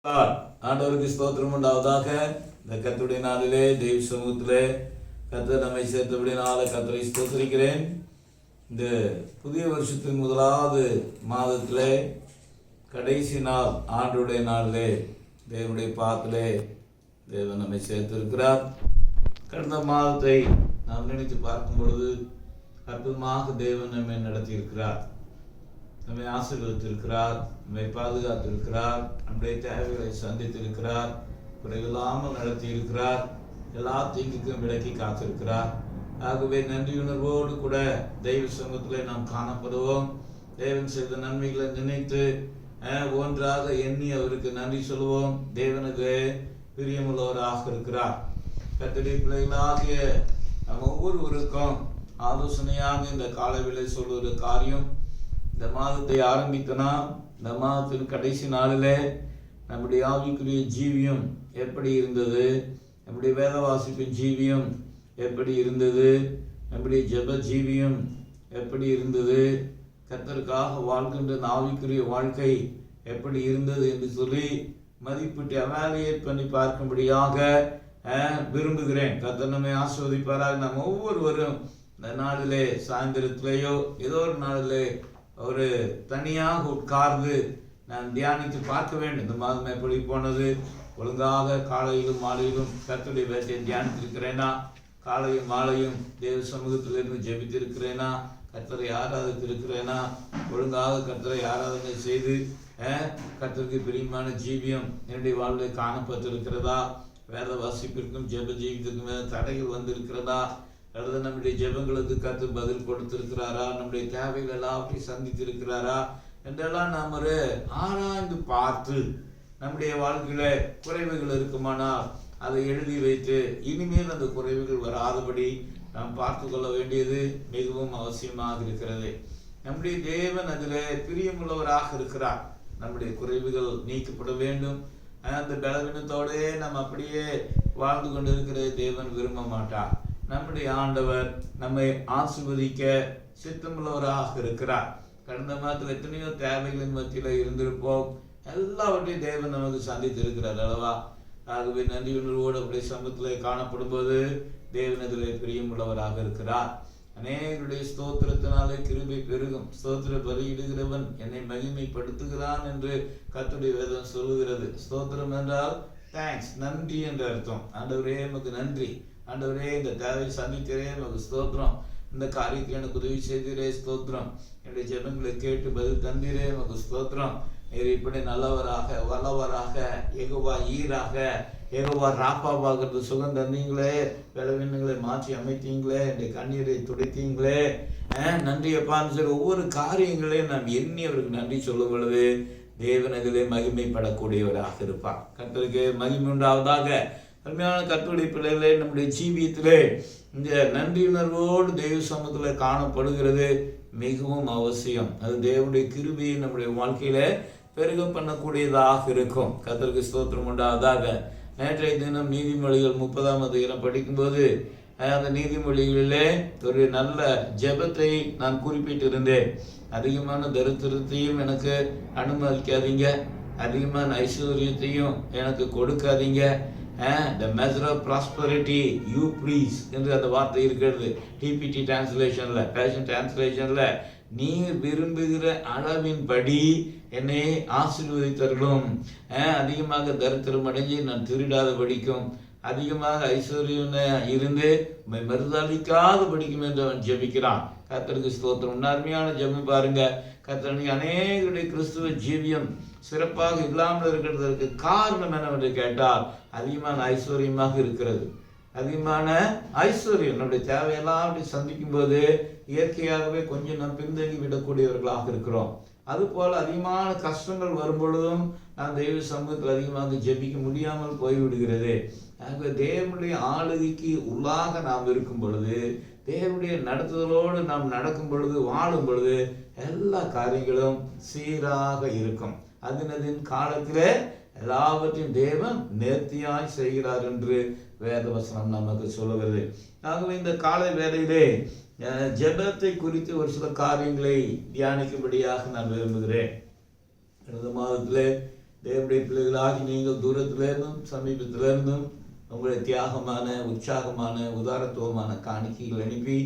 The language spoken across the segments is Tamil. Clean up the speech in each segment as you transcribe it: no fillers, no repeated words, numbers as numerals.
ஆண்டவருக்கு ஸ்தோத்திரம் உண்டாவதாக. இந்த கர்த்தருடைய நாளிலே தெய்வ சமூகத்திலே கர்த்தர் நம்மை சேர்த்தபடினால கர்த்தரை ஸ்தோத்திரிக்கிறேன். இந்த புதிய வருஷத்தின் முதலாவது மாதத்திலே கடைசி நாள் ஆண்டுடைய நாளிலே தேவனுடைய பாத்திலே தேவன் நம்மை சேர்த்திருக்கிறார். கடந்த மாதத்தை நாம் நினைத்து பார்க்கும் பொழுது அற்புதமாக தேவன் நம்மை நடத்தியிருக்கிறார், நம்மை ஆசீர்வதித்திருக்கிறார், நம்மை பாதுகாத்திருக்கிறார், நம்முடைய தேவைகளை சந்தித்திருக்கிறார், குறைவில்லாமல் நடத்தி இருக்கிறார், எல்லா தீங்குக்கும் விலக்கி காத்திருக்கிறார். ஆகவே நன்றியுணர்வோடு கூட தெய்வ சமூகத்திலே நாம் காணப்படுவோம். தேவன் செய்த நன்மைகளை நினைத்து ஒன்றாக எண்ணி அவருக்கு நன்றி சொல்லுவோம். தேவனுக்கு பிரியமுள்ளவராக இருக்கிறார். கர்த்தருடைய பிள்ளைகளாகிய நம்ம ஒவ்வொருவருக்கும் ஆலோசனையாக இந்த காலவேளை சொல்லுகிற காரியம், இந்த மாதத்தை ஆரம்பித்தனா இந்த மாதத்தின் கடைசி நாளிலே நம்முடைய ஆவிக்குரிய ஜீவியம் எப்படி இருந்தது, நம்முடைய வேத வாசிப்பின் ஜீவியம் எப்படி இருந்தது, நம்முடைய ஜெப ஜீவியம் எப்படி இருந்தது, கர்த்தருக்காக வாழ்கின்ற ஆவிக்குரிய வாழ்க்கை எப்படி இருந்தது என்று சொல்லி மதிப்பிட்டு எவாலுவேட் பண்ணி பார்க்கும்படியாக விரும்புகிறேன். கர்த்தர் நம்மை ஆசீர்வதிப்பாராக. நாம் ஒவ்வொருவரும் இந்த நாளிலே சாயந்தரத்திலேயோ ஏதோ ஒரு நாளிலே ஒரு தனியாக உட்கார்ந்து நான் தியானித்து பார்க்க வேண்டும். இந்த மாதம் எப்படி போனது, ஒழுங்காக காலையிலும் மாலையிலும் கர்த்தருடைய வேலையை தியானித்திருக்கிறேனா, காலையும் மாலையும் தேவ சமூகத்திலிருந்து ஜெபித்திருக்கிறேனா, கர்த்தரை ஆராதித்திருக்கிறேனா, ஒழுங்காக கர்த்தரை ஆராதனை செய்து கர்த்தருக்கு பிரியமான ஜீவியம் என்னுடைய வாழ்வில் காணப்பட்டிருக்கிறதா, வேத வாசிப்பிற்கும் ஜெப ஜீவியத்துக்கும் தடைகள் வந்திருக்கிறதா, அல்லது நம்முடைய ஜெபங்களுக்கு கர்த்தர் பதில் கொடுத்திருக்கிறாரா, நம்முடைய தேவைகள் எல்லாவற்றையும் சந்தித்திருக்கிறாரா என்றெல்லாம் நாம் ஒரு ஆராய்ந்து பார்த்து நம்முடைய வாழ்க்கையில குறைவுகள் இருக்குமானால் அதை எழுதி வைத்து இனிமேல் அந்த குறைவுகள் வராதபடி நாம் பார்த்து கொள்ள வேண்டியது மிகவும் அவசியமாக இருக்கிறது. நம்முடைய தேவன் அதில் பிரியமுள்ளவராக இருக்கிறார். நம்முடைய குறைவுகள் நீக்கப்பட வேண்டும். அந்த பலவீனத்தோடே நாம் அப்படியே வாழ்ந்து கொண்டிருக்கிற தேவன் விரும்ப மாட்டார். நம்முடைய ஆண்டவர் நம்மை ஆசீர்வதிக்க சித்தமுள்ளவராக இருக்கிறார். கடந்த மாதத்தில் எத்தனையோ தேவைகளின் மத்தியில் இருந்திருப்போம், எல்லாவற்றையும் தேவன் நமக்கு சந்தித்திருக்கிறார் அல்லவா. ஆகவே நன்றியுணர்வோடு அப்படி சமூகத்தில் காணப்படும் போது தேவன் அதில் பிரியமுள்ளவராக இருக்கிறார். அநேகருடைய ஸ்தோத்திரத்தினாலே கிருபை பெருகும், ஸ்தோத்திர பலியிடுகிறவன் என்னை மகிமைப்படுத்துகிறான் என்று கர்த்தருடைய வேதம் சொல்லுகிறது. ஸ்தோத்திரம் என்றால் தேங்க்ஸ், நன்றி என்ற அர்த்தம். ஆண்டவரே நமக்கு நன்றி, ஆண்டவரே இந்த தேவையை சந்திக்கிறே நமக்கு ஸ்தோத்திரம், இந்த காரியத்தை எனக்கு உதவி செய்திரே ஸ்தோத்திரம், என்னுடைய ஜெபங்களை கேட்டு பதில் தந்தீரே நமக்கு ஸ்தோத்திரம், நீர் இப்படி நல்லவராக வல்லவராக யெகோவா ஈராக யெகோவா ராப்பாவாகிறது சுகம் தந்தீங்களே, பலவீனங்களை மாற்றி அமைத்தீங்களே, என்னுடைய கண்ணீரை துடைத்தீங்களே, நன்றியப்பான்னு சொல்லி ஒவ்வொரு காரியங்களையும் நாம் எண்ணி அவருக்கு நன்றி சொல்லும் பொழுது தேவன் அதிலே மகிமைப்படக்கூடியவராக இருப்பார். கர்த்தருக்கு மகிமை உண்டாவதாக. அருமையான கர்த்தருடைய பிள்ளைகளே, நம்முடைய ஜீவியத்திலே இந்த நன்றியுணர்வோடு தெய்வ சமூகத்தில் காணப்படுகிறது மிகவும் அவசியம். அது தேவனுடைய கிருபையை நம்முடைய வாழ்க்கையில பெருக பண்ணக்கூடியதாக இருக்கும். கர்த்தருக்கு ஸ்தோத்திரம் உண்டாவதாக. நேற்றைய தினம் நீதிமொழிகள் 30ஆம் அதிகாரம் படிக்கும்போது அந்த நீதிமொழிகளிலே ஒரு நல்ல ஜெபத்தை நான் குறிப்பிட்டிருந்தேன். அதிகமான தரித்திரத்தையும் எனக்கு அனுமதிக்காதீங்க, அதிகமான ஐஸ்வர்யத்தையும் எனக்கு கொடுக்காதீங்க, the measure of prosperity you please என்று அந்த வார்த்தை இருக்கிறது. டிபிடி டிரான்ஸ்லேஷன்ல, பேஷன் டிரான்ஸ்லேஷன்ல, நீ விரும்புகிற அளவின்படி என்னை ஆசீர்வதித்தருளும், அதிகமாக தரித்திரம் அடைஞ்சு நான் திருடாத படிக்கும், அதிகமாக ஐஸ்வர்யம் இருந்து மறுதளிக்காத படிக்கும் என்று அவன் ஜெபிக்கிறான். கர்த்தருக்கு ஸ்தோத்திரம். அருமையான ஜெபம் பாருங்க. கர்த்தர் அநேகருடைய கிறிஸ்துவ ஜீவியம் சிறப்பாக இல்லாமல் இருக்கிறதற்கு காரணம் என்னவென்று கேட்டால் அதிகமான ஐஸ்வர்யமாக இருக்கிறது. அதிகமான ஐஸ்வர்யம் நம்முடைய தேவையெல்லாம் அப்படி சந்திக்கும் போது இயற்கையாகவே கொஞ்சம் நாம் பின்தங்கி விடக்கூடியவர்களாக இருக்கிறோம். அதுபோல அதிகமான கஷ்டங்கள் வரும் பொழுதும் நாம் தெய்வ சமூகத்தில் அதிகமாக ஜெபிக்க முடியாமல் போய்விடுகிறது. ஆகவே தேவனுடைய ஆளுகைக்கு உள்ளாக நாம் இருக்கும் பொழுது, தேவனுடைய நடத்துதலோடு நாம் நடக்கும் பொழுது, வாழும் பொழுது எல்லா காரியங்களும் சீராக இருக்கும். அதனதின் காலத்திலே எல்லாவற்றையும் தேவன் நேர்த்தியாய் செய்கிறார் என்று வேதவசனம் நமக்கு சொல்லுகிறது. ஆகவே இந்த காலை வேளையிலே ஜெபத்தை குறித்து ஒரு சில காரியங்களை தியானிக்கும்படியாக நான் விரும்புகிறேன். கடந்த மாதத்தில் தேவனுடைய பிள்ளைகளாகி நீங்கள் தூரத்திலிருந்தும் சமீபத்திலிருந்தும் உங்களுடைய தியாகமான உற்சாகமான உதாரத்துவமான காணிக்கைகள் அனுப்பி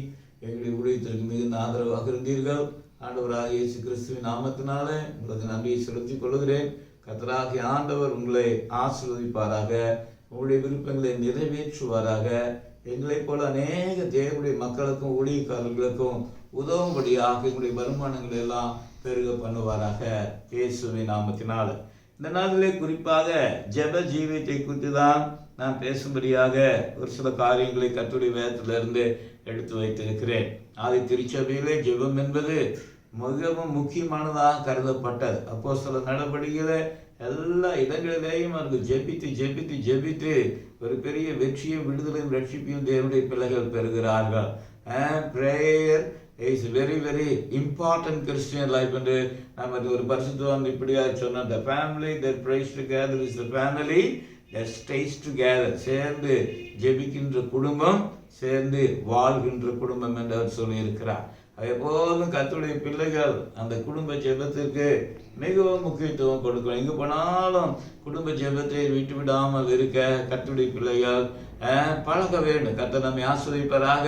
எங்களுடைய ஊழியத்திற்கு மிகுந்த ஆதரவாக இருந்தீர்கள். ஆண்டவராக இயேசு கிறிஸ்துவின் நாமத்தினால உங்களுக்கு நன்றியை செலுத்திக் கொள்கிறேன். கர்த்தராகிய ஆண்டவர் உங்களை ஆசீர்வதிப்பாராக, உங்களுடைய விருப்பங்களை நிறைவேற்றுவாராக. எங்களைப் போல அநேக தேவனுடைய மக்களுக்கும் ஊழியக்காரர்களுக்கும் உதவும்படியாக எங்களுடைய வருமானங்களை எல்லாம் பெருக பண்ணுவாராக இயேசுவின் நாமத்தினால. இந்த நாளிலே குறிப்பாக ஜெப ஜீவியத்தை குறித்து தான் நான் பேசும்படியாக ஒரு சில காரியங்களை கர்த்தருடைய வேதத்திலிருந்து எடுத்து வைத்திருக்கிறேன். ஆதி திருச்சபையிலே ஜெபம் என்பது மிகவும் முக்கியமானதாக கருதப்பட்டது. அப்போஸ்தலர் நடவடிக்கையில எல்லா இடங்களிலேயும் அவர்கள் ஜெபித்து ஜெபித்து ஜெபித்து ஒரு பெரிய வெற்றியும் விடுதலையும் ரட்சிப்பையும் தேவனுடைய பிள்ளைகள் பெறுகிறார்கள். Prayer is very very important Christian life என்று நம்ம ஒரு பரிசுத்தவான் இப்படியா சொன்ன, the family that prays together is the family that stays together. சேர்ந்து ஜெபிக்கின்ற குடும்பம் சேர்ந்து வாழ்கின்ற குடும்பம் என்று அவர் சொல்லியிருக்கிறார். எப்போதும் கர்த்தருடைய பிள்ளைகள் அந்த குடும்ப ஜெபத்திற்கு மிகவும் முக்கியத்துவம் கொடுக்கணும். எங்கே போனாலும் குடும்ப ஜெபத்தை விட்டு விடாமல் இருக்க கர்த்தருடைய பிள்ளைகள் பழக வேண்டும். கர்த்தர் நம்மை ஆசீர்வதிப்பாராக.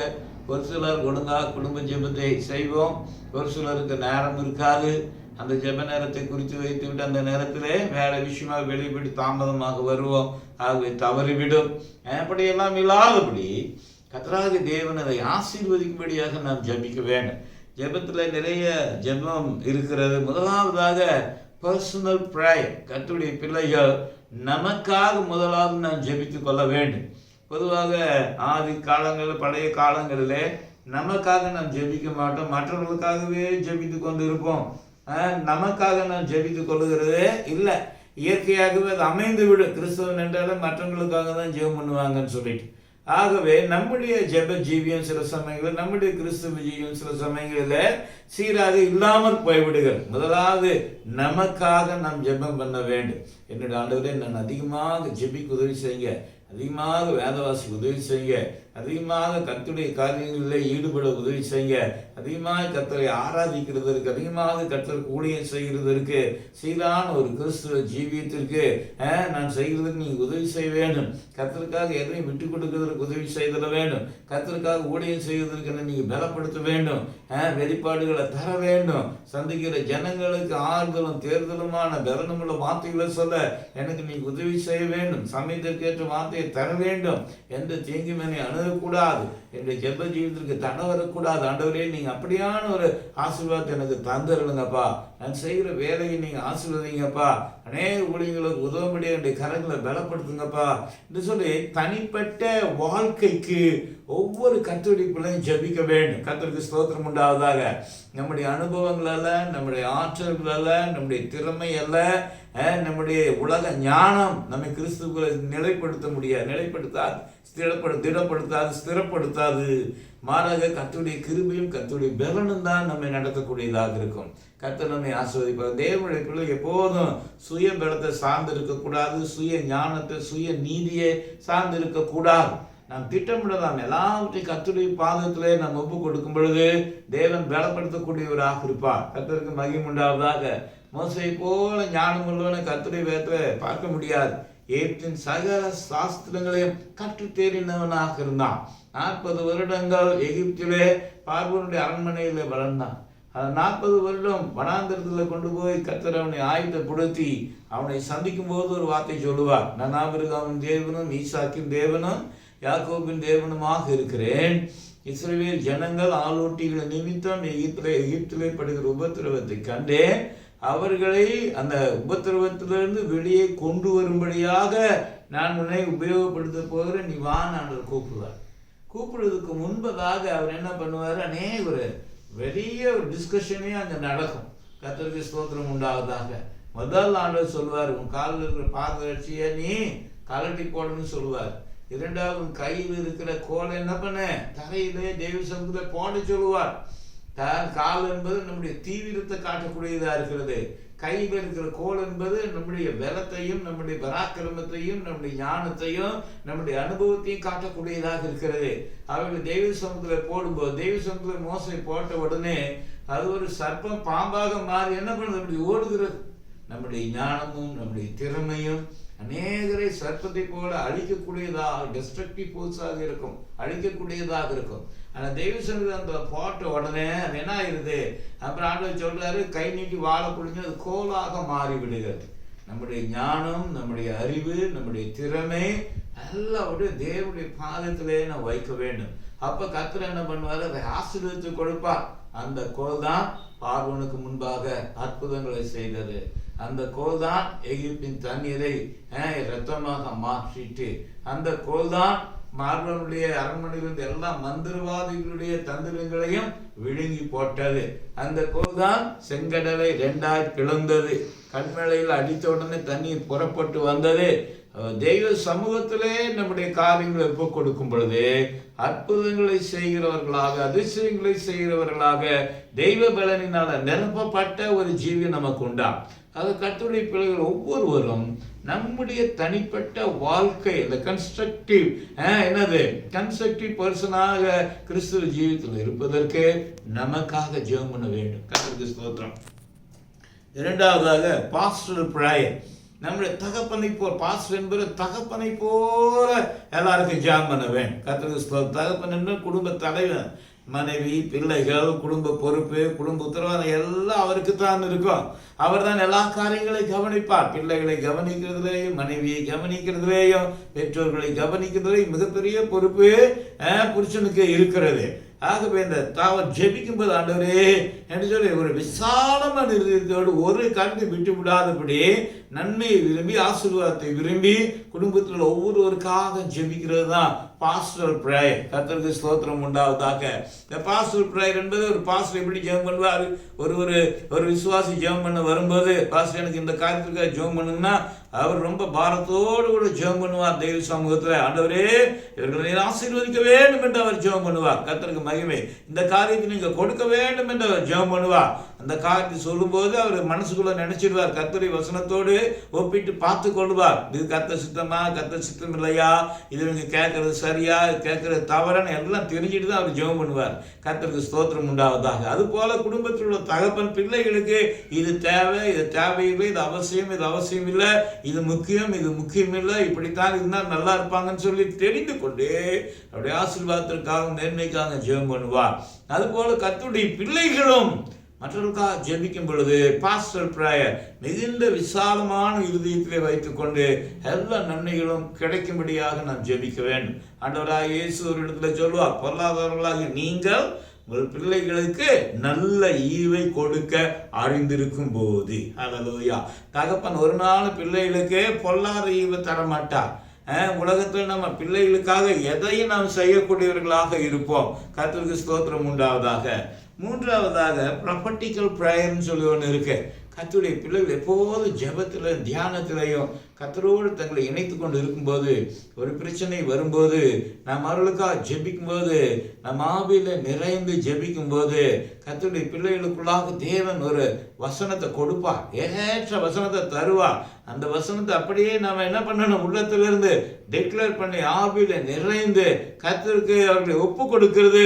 ஒரு சிலர் ஒழுங்காக குடும்ப ஜெபத்தை செய்வோம், ஒரு சிலருக்கு நேரம் இருக்காது. அந்த ஜெப நேரத்தை குறித்து வைத்து விட்டு அந்த நேரத்திலே வேற விஷயமாக வெளிப்படி தாமதமாக வருவோம், ஆகவே தவறிவிடும். அப்படியெல்லாம் இல்லாதபடி கர்த்தராகிய தேவன் அதை ஆசீர்வதிக்கும்படியாக நாம் ஜெபிக்க வேண்டும். ஜெபத்தில் நிறைய ஜெபம் இருக்கிறது. முதலாவதாக பர்சனல் ப்ரேயர். கர்த்தருடைய பிள்ளைகள் நமக்காக முதலாவது நாம் ஜெபித்து கொள்ள வேண்டும். பொதுவாக ஆதி காலங்களில் பழைய காலங்களிலே நமக்காக நாம் ஜெபிக்க மாட்டோம், மற்றவர்களுக்காகவே ஜெபித்து கொண்டு இருப்போம். நமக்காக நாம் ஜெபித்து கொள்ளுகிறதே இல்லை. இயற்கையாகவே அது அமைந்து விடும். கிறிஸ்தவன் என்றாலும் மற்றவங்களுக்காக தான் ஜெபம் பண்ணுவாங்கன்னு சொல்லிட்டு. ஆகவே நம்முடைய ஜெப ஜீவியம் சில சமயங்களில், நம்முடைய கிறிஸ்தவ ஜீவியம் சில சமயங்களில் சீராக இல்லாமல் போய்விடுகிறது. முதலாவது நமக்காக நாம் ஜெபம் பண்ண வேண்டும். என்னுடைய ஆண்டவரே, நான் அதிகமாக ஜெபிக்க உதவி செய்யுங்க, அதிகமாக வேதவாசிக்கு உதவி செய்யுங்க, அதிகமாக கர்த்தருடைய காரியங்களில் ஈடுபட உதவி செய்யுங்க, அதிகமாக கர்த்தரை ஆராதிக்கிறதற்கு, அதிகமாக கர்த்தருக்கு ஊழியம் செய்கிறதற்கு, சீரான ஒரு கிறிஸ்துவ ஜீவியத்திற்கு நான் செய்கிறதுக்கு நீங்கள் உதவி செய்ய வேண்டும். கர்த்தருக்காக எதையும் விட்டு கொடுக்கிறதுக்கு உதவி செய்திட வேண்டும். கர்த்தருக்காக ஊழியம் செய்வதற்கு நீங்கள் பலப்படுத்த வேண்டும். வெளிப்பாடுகளை தர வேண்டும். சந்திக்கிற ஜனங்களுக்கு ஆறுதலும் தேர்தலுமான பலனுமுள்ள வார்த்தைகளை சொல்ல எனக்கு நீங்கள் உதவி செய்ய வேண்டும். சமயத்திற்கேற்ற வார்த்தையை தர வேண்டும். எந்த தீங்குமனை அணுகக்கூடாது. என்னுடைய ஜெப ஜீவிதத்திற்கு தடை வரக்கூடாது. ஆண்டவரே, நீங்கள் அப்படியான ஒரு ஆசீர்வாதத்தை எனக்கு தந்துருங்கப்பா. நான் செய்கிற வேலையை நீங்கள் ஆசீர்வதிங்கப்பா. அநேக ஊழியர்களுக்கு உதவும்படி என்னுடைய கரங்களை பலப்படுத்துங்கப்பா என்று சொல்லி தனிப்பட்ட வாழ்க்கைக்கு ஒவ்வொரு கர்த்தருடைய பிள்ளையும் ஜெபிக்க வேண்டும். கர்த்தருக்கு ஸ்தோத்திரம் உண்டாவதாக. நம்முடைய அனுபவங்கள் அல்ல, நம்முடைய ஆற்றல்கள் அல்ல, நம்முடைய திறமை அல்ல, நம்முடைய உலக ஞானம் நம்மை கிறிஸ்துவுக்குள்ள நிலைப்படுத்த முடியாது, திடப்படுத்தாது, ஸ்திரப்படுத்தாது. மாறாக கர்த்தருடைய கிருபையும் கர்த்தருடைய பலனும் தான் நம்மை நடத்தக்கூடியதாக இருக்கும். கர்த்தர் நம்மை ஆசீர்வதிப்பார். தேவனுடைய பிள்ளை எப்போதும் சுய பலத்தை சார்ந்து இருக்கக்கூடாது, சுய ஞானத்தை, சுய நீதியை சார்ந்து இருக்கக்கூடாது. நாம் திட்டமிடலாம். எல்லாவற்றையும் கர்த்தருடைய பாதத்திலே நாம் ஒப்பு கொடுக்கும் பொழுது தேவன் பலப்படுத்தக்கூடியவராக இருப்பார். கர்த்தருக்கு மகிமை உண்டாவதாக. மோசை போல ஞானம் உள்ளவனை கர்த்தருடைய வேதத்தில் பார்க்க முடியாது. ஏற்றின் சகல சாஸ்திரங்களையும் கற்று தேறினவனாக இருந்தான். 40 வருடங்கள் எகிப்திலே பார்வோனுடைய அரண்மனையில் வளர்ந்தான். 40 வருடம் வனாந்தரத்தில் கொண்டு போய் கர்த்தர் அவனை ஆயுதப்படுத்தி அவனை சந்திக்கும் போது ஒரு வார்த்தை சொல்லுவார். நான் ஆபிரகாமின் தேவனும் ஈசாக்கின் தேவனும் யாக்கோபின் தேவனுமாக இருக்கிறேன். இஸ்ரவேல் ஜனங்கள் ஆளோட்டிகள் நிமித்தம் எகிப்திலே படுகிற உபத்திரவத்தை கண்டேன். அவர்களை அந்த உபத்திரவத்திலிருந்து வெளியே கொண்டு வரும்படியாக நான் உன்னை உபயோகப்படுத்த போகிறேன், நீ வா நான் கூப்பிடுவார். கூப்பிடுறதுக்கு முன்பதாக அவர் என்ன பண்ணுவார், ஒரு பெரிய ஒரு டிஸ்கஷனே அங்கே நடக்கும். கர்த்தருக்கு ஸ்தோத்திரம் உண்டாவதாக. முதல் ஆண்டவர் சொல்வார், உன் காலில் இருக்கிற பாதரட்சியை நீ கலட்டி போடணும்னு சொல்லுவார். இரண்டாவது, உன் கையில் இருக்கிற கோலை என்ன பண்ண தரையிலே தேவ சமூகத்தில் போட சொல்லுவார். கால் என்பது நம்முடைய தீவிரத்தை காட்டக்கூடியதா இருக்கிறது. கையில் இருக்கிற கோல் என்பது நம்முடைய பலத்தையும், நம்முடைய பராக்கிரமத்தையும், நம்முடைய ஞானத்தையும், நம்முடைய அனுபவத்தையும் காட்டக்கூடியதாக இருக்கிறது. அவர்கள் தெய்வ சமூகத்தில் போடும்போது, தெய்வ சமூகத்தில் மோசை போட்ட உடனே அது ஒரு சர்ப்பம் பாம்பாக மாறி என்ன பண்ணுது, அப்படி ஓடுகிறது. நம்முடைய ஞானமும் நம்முடைய திறமையும் அநேகரை சர்ப்பத்தை போல அழிக்கக்கூடியதாக, டெஸ்ட்ரக்டிவ் ஃபோர்ஸாக இருக்கும், அழிக்கக்கூடியதாக இருக்கும். ஆனால் தெய்வ சன்னிதி அந்த போட்ட உடனே அது என்ன ஆயிருது? அப்புறம் ஆண்டவர் சொல்றாரு, கை நீட்டி வாழை பிடிச்சி அது கோலாக மாறி விடுகிறது. நம்முடைய ஞானம், நம்முடைய அறிவு, நம்முடைய திறமை எல்லாம் தேவனுடைய பாதத்திலே நான் வைக்க வேண்டும். அப்ப கர்த்தர் என்ன பண்ணுவாரு? அதை ஆசீர்வதித்து கொடுப்பார். அந்த கோல் தான் பார்வோனுக்கு முன்பாக அற்புதங்களை செய்தது. அந்த கோல் தான் எகிப்தின் தண்ணீரை இரத்தமாக மாற்றிட்டு, அந்த கோல் தான் பார்வோனுடைய அரண்மனையிலிருந்து எல்லா மந்திரவாதிகளுடைய தந்திரங்களையும் விழுங்கி போட்டது. அந்த கோல் தான் செங்கடலை 2ஆய் பிளந்தது. கண்மலையில் அடித்த உடனே தண்ணீர் புறப்பட்டு வந்தது. தெய்வ சமூகத்திலே நம்முடைய காரியங்களை ஒப்புக் கொடுக்கும் பொழுது அற்புதங்களை செய்கிறவர்களாக, அதிசயங்களை செய்கிறவர்களாக, தெய்வ பலனினால நிரப்பப்பட்ட ஒரு ஜீவி நமக்கு உண்டா. அது கர்த்தருடைய பிள்ளைகள் ஒவ்வொருவரும் நம்முடைய தனிப்பட்ட வாழ்க்கை, இந்த கன்ஸ்ட்ரக்டிவ் பர்சனாக கிறிஸ்துவ ஜீவிதத்தில் இருப்பதற்கு நமக்காக ஜெபம் பண்ண வேண்டும். கர்த்தருக்கு ஸ்தோத்திரம். இரண்டாவதாக பாஸ்டரல் பிரேயர். நம்முடைய தகப்பனை போல், பாஸ்டர் என்பது தகப்பனை போல எல்லாருக்கும் ஜெபம் பண்ண வேண்டும். கர்த்தருக்கு ஸ்தோத்திரம். தகப்பன் என்று குடும்ப தலைவன், மனைவி, பிள்ளைகள், குடும்ப பொறுப்பு, குடும்ப உத்தரவாதம் எல்லாம் அவருக்கு தான் இருக்கும். அவர் தான் எல்லா காரியங்களையும் கவனிப்பார். பிள்ளைகளை கவனிக்கிறதுலேயும், மனைவியை கவனிக்கிறதுலேயும், பெற்றோர்களை கவனிக்கிறதுலேயும் மிகப்பெரிய பொறுப்பு புருஷனுக்கு இருக்கிறது. ஆகவே இந்த தாவன் ஜெபிக்கும் போது, ஆண்டவரே என்று சொல்லி ஒரு விசாலமான இருதயத்தோடு ஒரு காரியத்தை விட்டு விடாதபடி நன்மையை விரும்பி, ஆசீர்வாதத்தை விரும்பி, குடும்பத்தில் ஒவ்வொருவருக்காக ஜெபிக்கிறது தான் பாஸ்டரல் பிரேயர். கர்த்தருக்கு ஸ்தோத்திரம் உண்டாவதாக. இந்த பாஸ்டரல் பிரேயர் என்பது ஒரு பாஸ்டர் எப்படி ஜெபம் பண்ணுவார்? ஒரு விசுவாசி ஜெபம் பண்ண வரும்போது, பாஸ்டர் எனக்கு இந்த காரியத்துக்காக ஜெபம் பண்ணுங்கன்னா அவர் ரொம்ப பாரத்தோடு கூட ஜெபம் பண்ணுவார். தெய்வ சமூகத்தில், ஆண்டவரே இவர்களை ஆசீர்வதிக்க வேண்டும் என்று அவர் ஜெபம் பண்ணுவார். கர்த்தருக்கு மகிமை. இந்த காரியத்தை நீங்க கொடுக்க வேண்டும் என்று அவர் ஜெபம் பண்ணுவார். அந்த காரியத்தை சொல்லும்போது அவர் மனசுக்குள்ள நினைச்சிடுவார், கர்த்தருடைய வசனத்தோடு ஒப்பிட்டு பார்த்து கொள்வார். இது கர்த்தர் சித்தமா, கர்த்தர் சித்தம் இல்லையா, இது இவங்க கேட்கறது சரியா, கேட்கறது தவறான எல்லாம் தெரிஞ்சுட்டு தான் அவர் ஜெபம் பண்ணுவார். கர்த்தருக்கு ஸ்தோத்திரம் உண்டாவதாக. அது போல குடும்பத்தில் உள்ள தகப்பன் பிள்ளைகளுக்கு இது தேவை, இது தேவையில்லை, இது அவசியம், இது அவசியம் இல்லை, இது முக்கியம், இது முக்கியம் இல்லை, இப்படித்தான் இருந்தால் நல்லா இருப்பாங்கன்னு சொல்லி தெரிந்து கொண்டு அவருடைய ஆசீர்வாதத்திற்காக, நேர்மைக்காக ஜெபம் பண்ணுவார். அதுபோல கர்த்தருடைய பிள்ளைகளும் மற்றவர்களுக்காக ஜெபிக்கும் பொழுது பாஸ்டரல் பிரேயர் மிகுந்த விசாலமான இருதயத்திலே வைத்துக் கொண்டு எல்லா நன்மைகளும் கிடைக்கும்படியாக நாம் ஜெபிக்க வேண்டும். ஆண்டவராக இயேசு ஒரு இடத்துல சொல்லுவார், பொல்லாதவர்களாக நீங்கள் உங்கள் பிள்ளைகளுக்கு நல்ல ஈவை கொடுக்க அறிந்திருக்கும் போது. அல்லேலூயா. தகப்பன் ஒரு நாள் பிள்ளைகளுக்கு பொல்லாத ஈவை தரமாட்டார். உலகத்தில் நம்ம பிள்ளைகளுக்காக எதையும் நாம் செய்யக்கூடியவர்களாக இருப்போம். கர்த்தருக்கு ஸ்தோத்திரம் உண்டாவதாக. மூன்றாவதாக ப்ராப்பர்ட்டிக்கல் ப்ரேயர்னு சொல்லி ஒன்று இருக்கு. கர்த்தருடைய பிள்ளைகள் எப்போதும் ஜெபத்தில், தியானத்திலையும் கர்த்தரோடு தங்களை இணைத்து கொண்டு இருக்கும்போது, ஒரு பிரச்சனை வரும்போது, நாம் அவர்களுக்காக ஜெபிக்கும் போது, நம் ஆவியில நிறைந்து ஜெபிக்கும் போது, கர்த்தருடைய பிள்ளைகளுக்குள்ளாக தேவன் ஒரு வசனத்தை கொடுப்பார், ஏற்ற வசனத்தை தருவார். அந்த வசனத்தை அப்படியே நாம என்ன பண்ணணும்? உள்ளத்திலிருந்து டிக்ளேர் பண்ணி ஆவியில நிறைந்து கர்த்தருக்கு அவர்களை ஒப்பு கொடுக்கிறது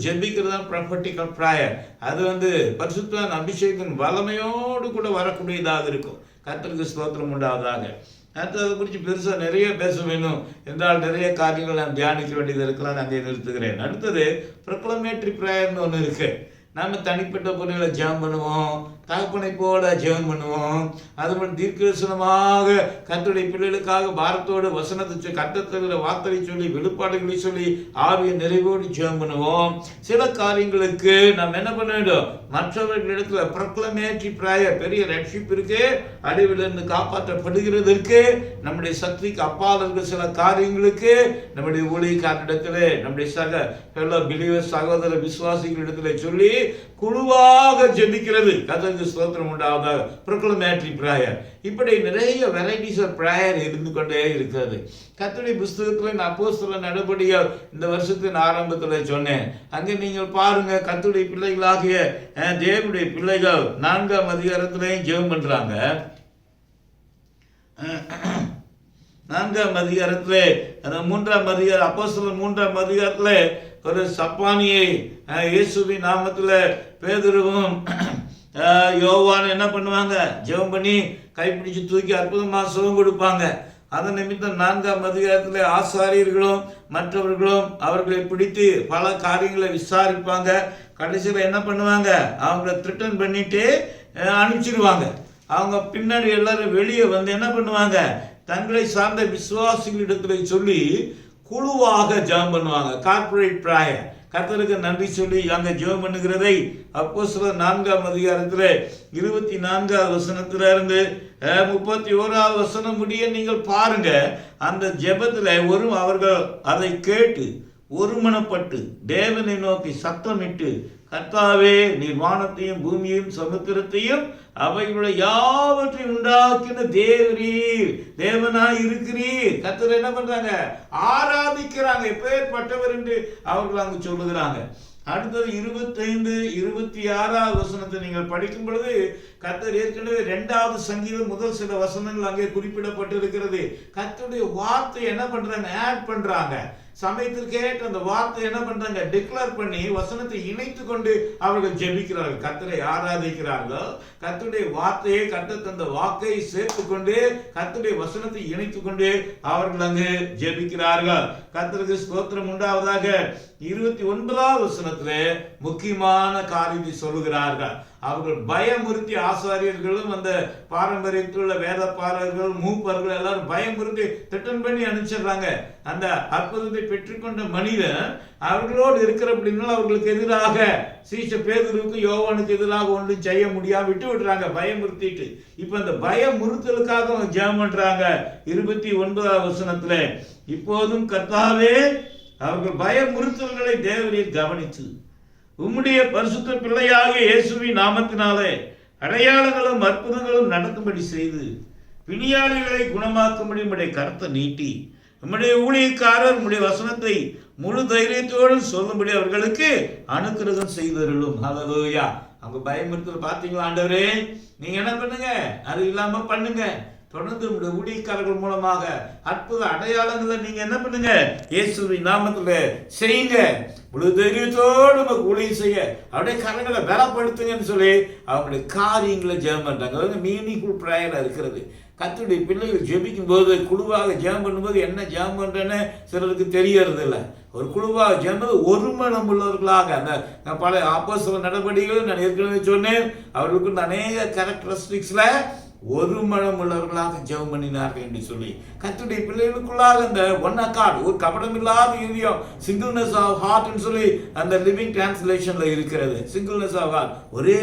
ஜெபிக்கிறது தான் ப்ராப்பர்ட்டிக்கல் பிரேயர். அது பரிசுத்த அபிஷேகத்தின் வல்லமையோடு கூட வரக்கூடியதாக இருக்கும். கர்த்தருக்கு ஸ்தோத்திரம் உண்டாவதாக. அதை குறித்து பெருசாக நிறைய பேச வேணும் என்றால் நிறைய காரியங்கள் நான் தியானிக்க வேண்டியது இருக்கலாம். நான் அங்கே நிறுத்துகிறேன். அடுத்தது ப்ரொக்ளமேட்டரி பிரேயர்னு ஒன்று இருக்கு. நம்ம தனிப்பட்ட பொருளில் ஜெபம் பண்ணுவோம், தகப்பனை போல ஜெபம் பண்ணுவோம். அதுபோல் தீர்க்கதரிசனமாக கர்த்தருடைய பிள்ளைகளுக்காக பாரத்தோடு வசனத்தை, கர்த்தர் வார்த்தை சொல்லி, வெளிப்பாடுகளை சொல்லி, ஆவிய நிறைவோடு ஜெபம் பண்ணுவோம். சில காரியங்களுக்கு நாம் என்ன பண்ண வேண்டும்? மற்றவர்களிடத்துல ப்ரொக்ளமேட்டரி பிரேயர், பெரிய ரட்சிப்பு இருக்கு, அழிவிலிருந்து காப்பாற்றப்படுகிறதற்கு, நம்முடைய சக்திக்கு அப்பால் இருக்கிற சில காரியங்களுக்கு நம்முடைய ஊழியக்காரரிடத்திலே, நம்முடைய சகோதர விசுவாசிகளிடத்திலே சொல்லி குழுவாக ஜெபிக்கிறது. கர்த்தருக்கு ஸ்தோத்திரம் உண்டாவதாக. ப்ரொக்ளமேட்டரி பிரேயர். இப்படி நிறைய வெரைட்டிஸ் ஆஃப் பிரேயர் இருந்து கொண்டே இருக்கிறது. கர்த்தருடைய புஸ்தகத்தில் அப்போஸ்தலர் நடபடிகள் இந்த வருஷத்தின் ஆரம்பத்தில் சொன்னேன். அங்கே நீங்கள் பாருங்க, கர்த்தருடைய பிள்ளைகளாகிய தேவனுடைய பிள்ளைகள் 4ஆம் அதிகாரத்திலையும் ஜெபம் பண்றாங்க. 4ஆம் அதிகாரத்திலே, 3ஆம் அதிகாரம், அப்போஸ்தலர் 3ஆம் அதிகாரத்தில் ஒரு சப்பானியை இயேசுவின் நாமத்தில் பேதுருவும் யோவான் என்ன பண்ணுவாங்க, ஜெபம் பண்ணி கைப்பிடிச்சு தூக்கி அற்புதமாக சுகம் கொடுப்பாங்க. அதன் நிமித்தம் 4ஆம் அதிகாரத்தில் ஆசாரியர்களும் மற்றவர்களும் அவர்களை பிடித்து பல காரியங்களை விசாரிப்பாங்க. கடைசியில் என்ன பண்ணுவாங்க, அவங்கள த்ரிட்டன் பண்ணிட்டு அனுப்பிச்சிடுவாங்க. அவங்க பின்னாடி எல்லாரும் வெளியே வந்து என்ன பண்ணுவாங்க, தங்களை சார்ந்த விசுவாசிகளிடத்துல சொல்லி குழுவாக ஜெபம் பண்ணுவாங்க. Corporate prayer. கர்த்தருக்கு நன்றி சொல்லி அங்கே ஜெபம் பண்ணுகிறதை அப்போஸ்தலர் 4ஆம் அதிகாரத்தில் 24ஆவது வசனத்திலிருந்து 31ஆவது வசனம் முடிய நீங்கள் பாருங்க. அந்த ஜெபத்தில் அவர்கள் அதை கேட்டு ஒருமனப்பட்டு தேவனை நோக்கி சத்தமிட்டு, கர்த்தாவே, நீர் வானத்தையும் பூமியையும் சமுத்திரத்தையும் அவைகளை யாவற்றையும் உண்டாக்கின தேவனாய் இருக்கிறீர். கர்த்தர் என்ன பண்றாங்க, ஆராதிக்கிறாங்க. எப்பேற்பட்டவர் என்று அவர்கள் அங்கு சொல்லுகிறாங்க. அடுத்தது 25, 26ஆவது வசனத்தை நீங்கள் படிக்கும் பொழுது கர்த்தர் ஏற்கனவே 2வது சங்கீதம் முதல் சில வசனங்கள் அங்கே குறிப்பிடப்பட்டிருக்கிறது. கர்த்தருடைய வார்த்தை என்ன பண்றாங்க, ஆட் பண்றாங்க. சமயத்திற்கேற்ற அந்த வார்த்தை என்ன பண்றாங்க, டிக்ளேர் பண்ணி வசனத்தை இணைத்து கொண்டு அவர்கள் ஜெபிக்கிறார்கள், கர்த்தரை ஆராதிக்கிறார்கள். கர்த்தருடைய வார்த்தையை, கர்த்தர் தந்த வாக்கை சேர்த்து கொண்டு கர்த்தருடைய வசனத்தை இணைத்து கொண்டு அவர்கள் அங்கு ஜெபிக்கிறார்கள். கர்த்தருக்கு ஸ்தோத்திரம் உண்டாவதாக. 29ஆவது வசனத்துல முக்கியமான காரியத்தை சொல்லுகிறார்கள். அவர்கள் பயமுறுத்தி, ஆசாரியர்களும் அந்த பாரம்பரியத்தில் உள்ள வேத பாரர்கள் மூப்பர்கள் எல்லாரும் பயமுறுத்தி திட்டம் பண்ணி அனுப்பிச்சிடுறாங்க. அந்த அற்புதத்தை பெற்றுக்கொண்ட மனிதன் அவர்களோடு இருக்கிற அப்படின்னா அவர்களுக்கு எதிராக சீஷ பேதுருக்கு யோவானுக்கு எதிராக ஒன்றும் செய்ய முடியாம விட்டு விடுறாங்க, பயமுறுத்திட்டு. இப்ப அந்த பயமுறுத்தலுக்காக அவங்க ஜெபம் பண்றாங்க. 29ஆவது வசனத்துல, இப்போதும் கர்த்தாவே, அவர்கள் பயமுறுத்தல்களை தேவரீர் கவனித்து உம்முடைய பரிசுத்த பிள்ளையாகிய இயேசுவின் நாமத்தினாலே அடையாளங்களும் அற்புதங்களும் நடக்கும்படி செய்து பிணியாளிகளை குணமாக்கும்படி உம்முடைய கரத்தை நீட்டி உம்முடைய ஊழியக்காரர் உம்முடைய வசனத்தை முழு தைரியத்தோடு சொல்லும்படி அவர்களுக்கு அனுக்கிரகம் செய்தருளும். ஹல்லேலூயா. அவங்க பயமுறுத்தல் பார்த்தீங்களா, ஆண்டவரே நீங்க என்ன பண்ணுங்க, அது இல்லாம பண்ணுங்க. தொடர்ந்து உங்களுடைய ஊழியக்காரர்கள் மூலமாக அற்புத அடையாளங்களை நீங்க என்ன பண்ணுங்க, இயேசுவின் நாமத்துல செய்யுங்க. முழு தைரியத்தோடு நமக்கு ஊழியம் செய்ய அப்படியே கரங்களை பலப்படுத்துங்கன்னு சொல்லி அவங்களுடைய காரியங்களை ஜெபம் பண்றாங்க. அதாவது மீனிங்ஃபுல் ப்ரேயரா இருக்கிறது. கர்த்தருடைய பிள்ளைகள் ஜெபிக்கும் போது, குழுவாக ஜெபம் பண்ணும்போது என்ன ஜெபம் பண்றேன்னு சிலருக்கு தெரியறது இல்லை. ஒரு குழுவாக ஜெபம் ஒரு மனம் உள்ளவர்களாக, அந்த பல அப்போஸ்தலர் நடவடிக்கைகள் நான் ஏற்கனவே சொன்னேன், அவர்களுக்கு அநேக கேரக்டரிஸ்டிக்ஸ்ல ஒரு மனம் உள்ளவர்களாக ஜெபம் பண்ணினார்கள் என்று சொல்லி கர்த்தருடைய பிள்ளைகளுக்குள்ளாக அந்த ஒன் அக்கார்ட், ஒரு கபடம் இல்லாத இதயம், சிங்கிள்னஸ் ஆஃப் ஹார்ட்னு சொல்லி அந்த லிவிங் டிரான்ஸ்லேஷன்ல இருக்கிறது. சிங்கிள்னஸ் ஆஃப் ஹார்ட், ஒரே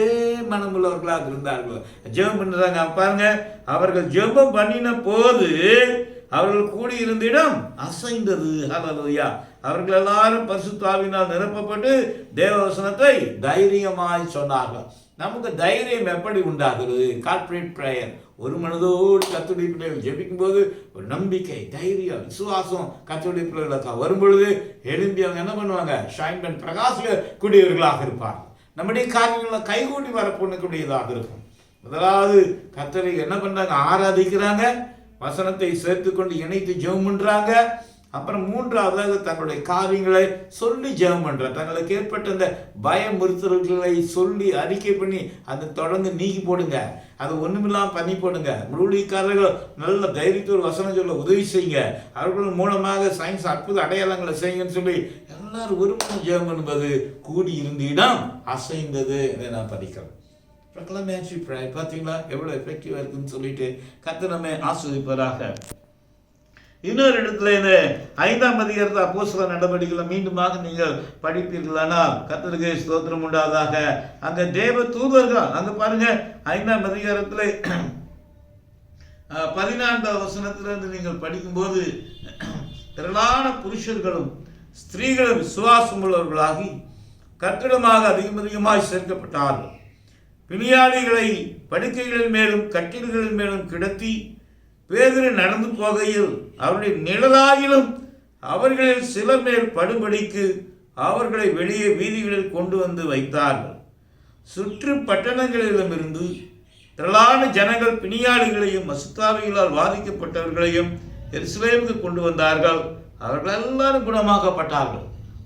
மனம் உள்ளவர்களாக இருந்தார்கள், ஜெபம் பண்றாங்க. பாருங்க, அவர்கள் ஜெபம் பண்ணின போது அவர்கள் கூடி இருந்த இடம் அசைந்தது. ஹல்லேலூயா. அவர்கள் எல்லாரும் பரிசுத்த ஆவியினால் நிரப்பப்பட்டு தேவவசனத்தை தைரியமாய் சொன்னார்கள். நமக்கு தைரியம் எப்படி உண்டாகிறது? Corporate prayer. ஒரு மனதோடு கர்த்தருடைய பிள்ளைகள் ஜெபிக்கும் போது ஒரு நம்பிக்கை, தைரியம், விசுவாசம் கர்த்தருடைய பிள்ளைகளுக்கு வரும் பொழுது எழும்பி அவங்க என்ன பண்ணுவாங்க, ஷைன் பண்ணி பிரகாசிக்கக்கூடியவர்களாக இருப்பாங்க. நம்முடைய காரியங்களை கைகூடி வரப்படக்கூடியதாக இருக்கும். முதலாவது கர்த்தரை என்ன பண்றாங்க, ஆராதிக்கிறாங்க, வசனத்தை சேர்த்து கொண்டு இணைத்து ஜெபம் பண்றாங்க. அப்புறம் 3ஆவதாக தங்களுடைய காரியங்களை சொல்லி ஜெபம் பண்றாங்க. தங்களுக்கு ஏற்பட்ட அந்த பயமுறுத்தல்களை சொல்லி அறிக்கை பண்ணி அதை தொடர்ந்து நீக்கி போடுங்க, அது ஒண்ணுமில்லாம பண்ணி போடுங்க. ஊழியக்காரர்கள் நல்ல தைரியத்தோடு வசனம் சொல்ல உதவி செய்யுங்க, அவர்கள் மூலமாக சயின்ஸ் அற்புத அடையாளங்களை செய்யுங்கன்னு சொல்லி எல்லாரும் ஒருமனம் ஜெபம் பண்ணும்போது கூடி இருந்த இடம் அசைந்தது என்று நான் படிக்கிறேன். பார்த்தீங்களா எவ்வளவு எஃபெக்டிவா இருக்குன்னு சொல்லிட்டு கர்த்தர் நம்மை ஆசீர்வதிப்பாராக. இன்னொரு இடத்துல இந்த 5ஆம் அதிகாரத்தில் அப்போஸ்தலர் நடவடிக்கைகளை மீண்டுமாக நீங்கள் படிப்பீர்களானால் கர்த்தருக்கு ஸ்தோத்திரம் உண்டாவதாக. அங்க தேவ தூதர்கள், அங்க பாருங்க 5ஆம் அதிகாரத்தில் 14ஆம் வசனத்திலிருந்து நீங்கள் படிக்கும்போது, திரளான புருஷர்களும் ஸ்திரீகளும் விசுவாசம் உள்ளவர்களாகி கட்டிடமாக அதிகமாய் சேர்க்கப்பட்டார்கள். பிணியாளிகளை படுக்கைகளின் மேலும் கட்டில்களின் மேலும் கிடத்தி பேதுரு நடந்து போகையில் அவருடைய நிழலாகிலும் அவர்களில் சிலர் மேல் படும்படிக்கு அவர்களை வெளியே வீதிகளில் கொண்டு வந்து வைத்தார்கள். சுற்று பட்டணங்களிடமிருந்து திரளான ஜனங்கள் பிணியாளிகளையும் அசுத்தாவிகளால் பாதிக்கப்பட்டவர்களையும் எருசலேமுக்கு கொண்டு வந்தார்கள். அவர்கள் எல்லாரும் குணமாக்கப்பட்டார்கள்.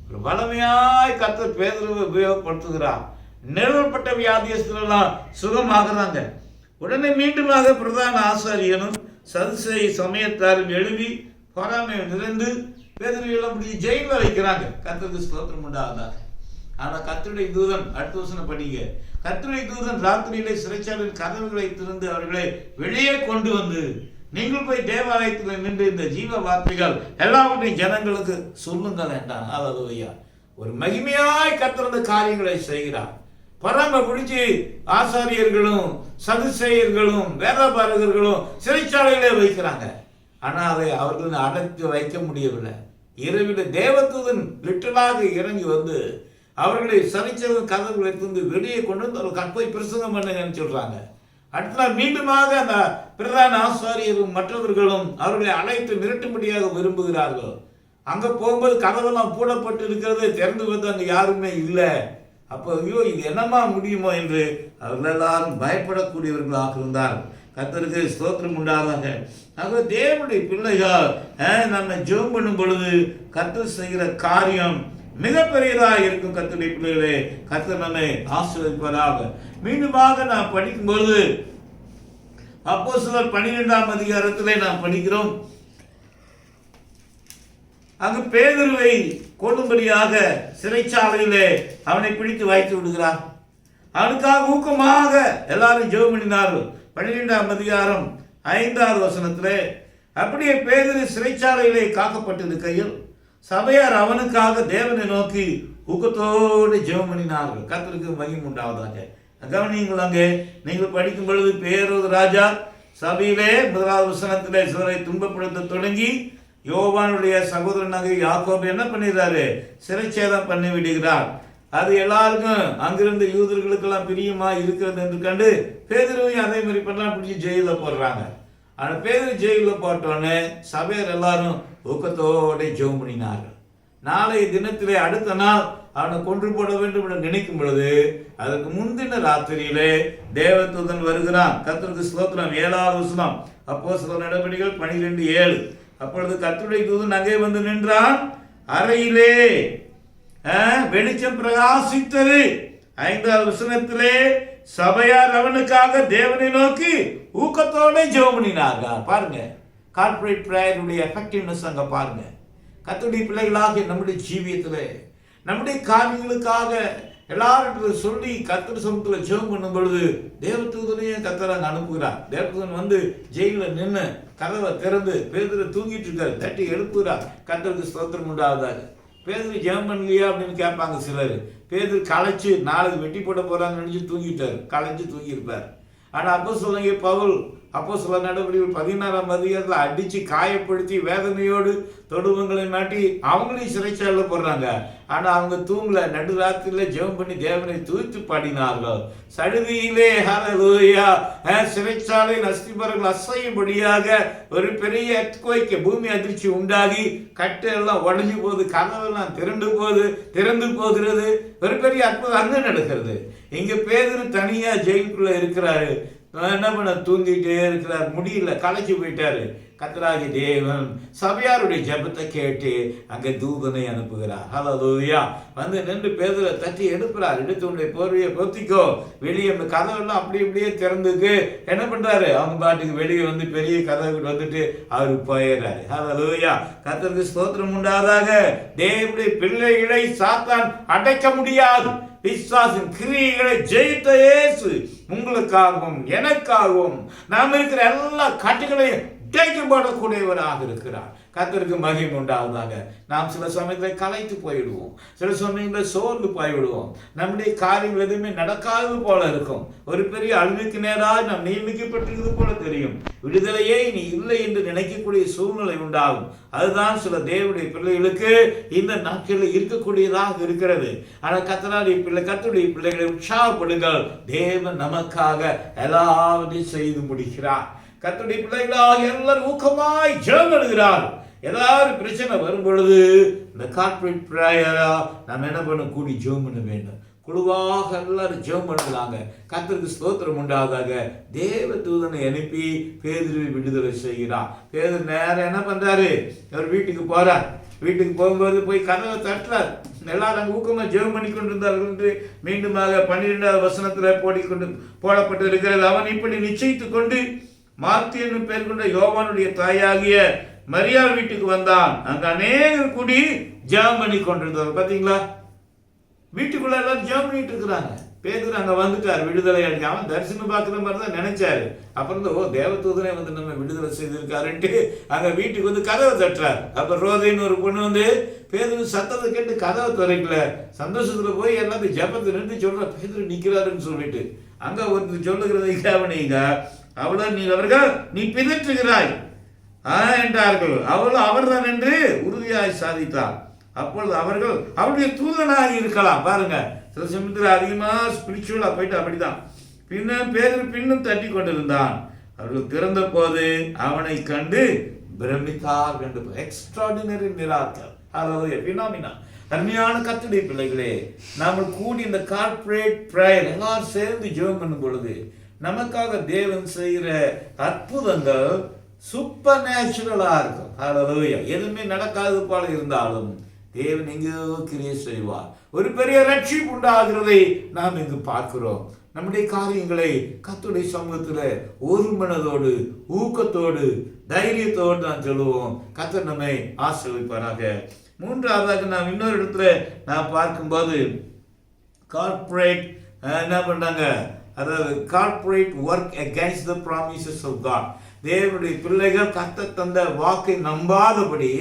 ஒரு வலிமையாய் கர்த்தர் பேதுருவை உபயோகப்படுத்துகிறார். நிழல்பட்ட வியாதியஸ்தரெல்லாம் சுகமாகறாங்க. உடனே மீண்டுமாக பிரதான ஆசாரியனும் சதுசேய சமயத்தாரும் எழுதி பொறாமை நிறைந்து பேதுருவையெல்லாம் பிடிச்சி ஜெயிலில் வைக்கிறாங்க. கர்த்தருக்கு ஸ்தோத்திரம் உண்டாவதாக. ஆனால் கர்த்தருடைய தூதன், அடுத்த வசனம் படிங்க, கர்த்தருடைய தூதன் ராத்திரியிலே சிறைச்சாலையின் கதவுகளை திறந்து அவர்களை வெளியே கொண்டு வந்து, நீங்கள் போய் தேவாலயத்தில் நின்று இந்த ஜீவ வார்த்தைகள் எல்லாவற்றையும் ஜனங்களுக்கு சொல்லுங்கள் என்றான். அல்லேலூயா. ஒரு மகிமையாய் கர்த்தருடைய காரியங்களை செய்கிறார். பரம பிடிச்சி ஆசாரியர்களும் சதுசேயர்களும் வேதபாரகர்களும் சிறைச்சாலையிலே வைக்கிறாங்க. ஆனால் அதை அவர்கள் அடைத்து வைக்க முடியவில்லை. இரவில் தேவதூதன் லிட்டலாக இறங்கி வந்து அவர்களை சிறைச்சாலை கதவுகளை திறந்து வெளியே கொண்டு வந்து அவர்கள் போய் பிரசங்கம் பண்ணுங்கன்னு சொல்றாங்க. அடுத்த நாள் மீண்டுமாக அந்த பிரதான ஆசாரியரும் மற்றவர்களும் அவர்களை அழைத்து மிரட்டும்படியாக விரும்புகிறார்கள். அங்க போகும்போது கதவெல்லாம் பூடப்பட்டு இருக்கிறது, திறந்து வந்து அங்க யாருமே இல்லை. அப்போ ஐயோ இது என்னமா முடியுமோ என்று அவர்கள் எல்லாரும் பயப்படக்கூடியவர்களாக இருந்தார். கர்த்தருக்கு ஸ்தோத்திரம் உண்டாதாக. ஆக தேவனுடைய பிள்ளைகள் நம்ம ஜெபம் பண்ணும் பொழுது கர்த்தர் செய்கிற காரியம் மிகப்பெரியதாக இருக்கும். கர்த்தருடைய பிள்ளைகளே, கர்த்தர் நம்மை ஆசீர்வதிப்பதாக. மீண்டுமாக நாம் படிக்கும்போது அப்போஸ்தலர் 12ஆம் அதிகாரத்திலே நாம் படிக்கிறோம். அங்கு பேதுருவை கொல்லும்படியாக சிறைச்சாலையிலே அவனை பிடித்து வைத்து விடுகிறார். அவனுக்காக ஊக்கமாக எல்லாரும் ஜெபம் பண்ணினார்கள். 12ஆம் அதிகாரம் 5வது வசனத்திலே, அப்படியே பேதுரு சிறைச்சாலையிலே காக்கப்பட்டிருக்கையில் சபையார் அவனுக்காக தேவனை நோக்கி ஊக்கத்தோடு ஜெபம் பண்ணினார்கள். கர்த்தருக்கு மகிமை உண்டாவதாக. கவனியுங்கள், அங்கே நீங்கள் படிக்கும் பொழுது பேரோது ராஜா சபையிலே 1வது வசனத்திலே சிலரை துன்பப்படுத்த தொடங்கி யோவானுடைய சகோதரனாக யாக்கோபு என்ன பண்ணிடுறாரு, சிறைச்சேதம் பண்ணி விடுகிறார். அது எல்லாருக்கும் அங்கிருந்து யூதர்களுக்கெல்லாம் பிரியமா இருக்கிறது என்று கண்டு பேதுருவையும் அதே மாதிரி பண்ணலாம் பிடிச்சி ஜெயிலில் போடுறாங்க. ஆனால் பேதுரு ஜெயிலில் போட்டோன்னே சபையர் எல்லாரும் ஊக்கத்தோடு ஜெபம் பண்ணினார்கள். நாளைய தினத்திலே அடுத்த நாள் அவனை கொன்று போட வேண்டும் என்று நினைக்கும் பொழுது அதற்கு முந்தின ராத்திரியிலே தேவதூதன் வருகிறான். கர்த்தருக்கு ஸ்தோத்திரம். 7வது வசனம் அப்போஸ்தலர் நடபடிகள் 12:7. அப்பொழுது கர்த்தருடைய தூதன் அங்கே வந்து நின்றான். அறையிலே வெளிச்சம் பிரகாசித்தது. 5வது வசனத்திலே சபையார் அவனுக்காக தேவனை நோக்கி ஊக்கத்தோட ஜெபம் பண்ணினார்கள். பாருங்க, கார்ப்பரேட் பிரேயருடைய எஃபெக்டிவ்னஸ் அங்க பாருங்க. கர்த்தருடைய பிள்ளைகளாக நம்முடைய ஜீவியத்திலே நம்முடைய காரியங்களுக்காக எல்லாரும் சொல்லி கர்த்தர் சமூகத்தில் ஜெபம் பண்ணும் பொழுது தேவதூதனையும் கர்த்தர் அங்கே அனுப்புகிறார். தேவதூதன் வந்து ஜெயிலில் நின்று கதவை திறந்து பேதுரு தூங்கிட்டு இருக்காரு, தட்டி எழுப்புகிறார். கர்த்தருக்கு ஸ்தோத்திரம் உண்டாவதாக. பேதுரு ஜெபம் பண்ணலையா அப்படின்னு கேட்பாங்க சிலர். பேதுரு களைச்சு நாளைக்கு வெட்டி போட போறாங்கன்னு நினைச்சு தூங்கிட்டார், களைச்சு தூங்கியிருப்பார். ஆனால் அப்போஸ்தலனாகிய பவுல் அப்போஸ்தலர் நடவடிக்கைகள் 16ஆம் அதிகாரத்தில் அடித்து காயப்படுத்தி வேதனையோடு தொடுவங்களை மாட்டி அவங்களையும் சிறைச்சாலையில் போடுறாங்க. ஆனால் அவங்க தூங்கல, நடுராத்திரியில் ஜெபம் பண்ணி தேவனை தூய்த்து பாடினார்கள். சடுதியிலே ஹல்லேலூயா சிறைச்சாலையில் அஸ்திபாரங்கள் அசையும்படியாக ஒரு பெரிய எர்த்குவேக், பூமி அதிர்ச்சி உண்டாகி கட்டு எல்லாம் உடஞ்சி போகுது, கதவெல்லாம் திறந்து போகிறது. ஒரு பெரிய அற்புதம் அங்கே நடக்கிறது. இங்க பேதுரு தனியா ஜெயிலுக்குள்ள இருக்கிறாரு. என்ன பண்ண, தூங்கிட்டே இருக்கிறார், முடியல, களைச்சு போயிட்டாரு. கர்த்தராகிய தேவன் சபையாருடைய ஜெபத்தை கேட்டு அங்கே தூதனை அனுப்புகிறார். ஹல்லேலூயா. வந்து நின்று பேதுரை தட்டி எடுப்புறார். எடுத்து உடைய போர்வையை பொத்திக்கோ, வெளியே அந்த கதவெல்லாம் அப்படி இப்படியே திறந்துக்கு என்ன பண்றாரு, அவங்க பாட்டுக்கு வெளியே வந்து பெரிய கதவு வந்துட்டு அவரு போயிடுறாரு. ஹல்லேலூயா. கர்த்தருக்கு ஸ்தோத்திரம் உண்டாதாக. தேவனுடைய பிள்ளைகளை சாத்தான் அடைக்க முடியாது. பிசாசின் கிரியைகளை ஜெயித்த இயேசு உங்களுக்காகவும் எனக்காகவும் நாம் இருக்கிற எல்லா கட்டுகளையும் ஜெயிக்கப்படக்கூடியவராக இருக்கிறார். கர்த்தருக்கு மகிமை உண்டாவதாக. நாம் சில சமயத்தில் களைத்து போயிடுவோம், சில சமயங்களில் சோர்ந்து போய்விடுவோம், நம்முடைய காரியங்கள் எதுவுமே நடக்காதது போல இருக்கும். ஒரு பெரிய அழிவுக்கு நேராக நாம் நியமிக்கப்பட்டிருக்கிறது போல தெரியும். விடுதலையே இனி இல்லை என்று நினைக்கக்கூடிய சூழ்நிலை உண்டாகும். அதுதான் சில தேவனுடைய பிள்ளைகளுக்கு இந்த நாட்களில் இருக்கக்கூடியதாக இருக்கிறது. ஆனால் கர்த்தருடைய பிள்ளைகளை உற்சாகப்படுங்கள். தேவன் நமக்காக எல்லாவற்றையும் செய்து முடிக்கிறார். கர்த்தருடைய பிள்ளைகளாக எல்லாரும் ஊக்கமாய் ஜெபம் பண்ணுகிறார். ஏதாவது பிரச்சனை வரும் பொழுது இந்த கார்ப்பரேட் பிரேயரா நம்ம என்ன பண்ண, கூடி ஜெபம் பண்ண வேண்டும். குழுவாக எல்லாரும் ஜெபம் பண்ணுறாங்க. கர்த்தருக்கு ஸ்தோத்திரம் உண்டாவதாக. தேவ தூதனை அனுப்பி பேதுருவை விடுதலை செய்கிறார். பேதுரு நேரம் என்ன பண்றாரு, அவர் வீட்டுக்கு போறார். வீட்டுக்கு போகும்போது போய் கதவை தட்டுறார். எல்லாரும் அங்கே ஊக்கமாக ஜெபம் பண்ணி கொண்டிருந்தார்கள் என்று மீண்டுமாக 12வது வசனத்தில் போடப்பட்டு இருக்கிறது. அவன் இப்படி நிச்சயித்து கொண்டு மார்க்கு என்னும் பெயர் கொண்ட யோவானுடைய தாயாகிய மரியாள் வீட்டுக்கு வந்தான். அங்க அநேகர் கூடி ஜெபம் பண்ணி கொண்டிருந்தார். பாத்தீங்களா, வீட்டுக்குள்ள எல்லாரும் ஜெபம் பண்ணிட்டு இருக்கிறாங்க. பேதுரு அங்க வந்துட்டார், விடுதலை அடைஞ்சு. அவன் தரிசனம் பார்க்குற மாதிரி தான் நினைச்சாரு. அப்புறம் தேவதூதனே வந்து நம்ம விடுதலை செய்திருக்காருன்ட்டு அங்க வீட்டுக்கு வந்து கதவை தட்டுறார். அப்ப ரோதைன்னு ஒரு பொண்ணு வந்து பேதுரு சத்தத்தை கேட்டு கதவை திறக்கல. சந்தோஷத்துல போய் எல்லாத்தையும் ஜபத்தை நின்று சொல்ற, பேதுரு நிக்கிறாருன்னு சொல்லிட்டு அங்க ஒருத்தர் சொல்லுகிறதை கவனிங்க. அவர்கள் நீ பிதற்றுகிறாய் என்றார்கள். அவளும் அவர்தான் என்று உறுதியாய் சாதித்தார். அப்பொழுது அவர்கள் அவருடைய தூதனாக இருக்கலாம். பாருங்க, சில சமயத்தில் அதிகமா ஸ்பிரிச்சுவலா போயிட்டு அப்படிதான். பின்னும் தட்டி கொண்டிருந்தான். அவர்கள் திறந்த போது அவனை கண்டு பிரமித்தார் என்று. Extraordinary miracle. அதாவது பினாமினா. அருமையான கர்த்தருடைய பிள்ளைகளே, நாம கூடி இந்த கார்ப்பரேட் பிரேயர் எல்லாரும் சேர்ந்து ஜெபம் பண்ணும் பொழுது நமக்காக தேவன் செய்கிற அற்புதங்கள் சூப்பர் நேச்சுரலா இருக்கும். ஹல்லேலூயா. எதுவுமே நடக்காது போல இருந்தாலும் தேவன் எங்கேயோ கிரியை செய்வார். ஒரு பெரிய ரட்சிப்பு உண்டாகிறதை நாம் இங்கு பார்க்கிறோம். நம்முடைய காரியங்களை கர்த்தருடைய சமூகத்தில் ஒரு மனதோடு ஊக்கத்தோடு தைரியத்தோடு நான் சொல்லுவோம். கர்த்தர் நம்மை ஆசீர்வதிப்பாராக. மூன்றாவதாக நாம் இன்னொரு இடத்துல நான் பார்க்கும்போது கார்ப்பரேட் என்ன பண்றாங்க, அதாவது corporate work against the promises of God. தேவனுடைய பிள்ளைகள் கர்த்தர் தந்த வாக்கை நம்பாதபடி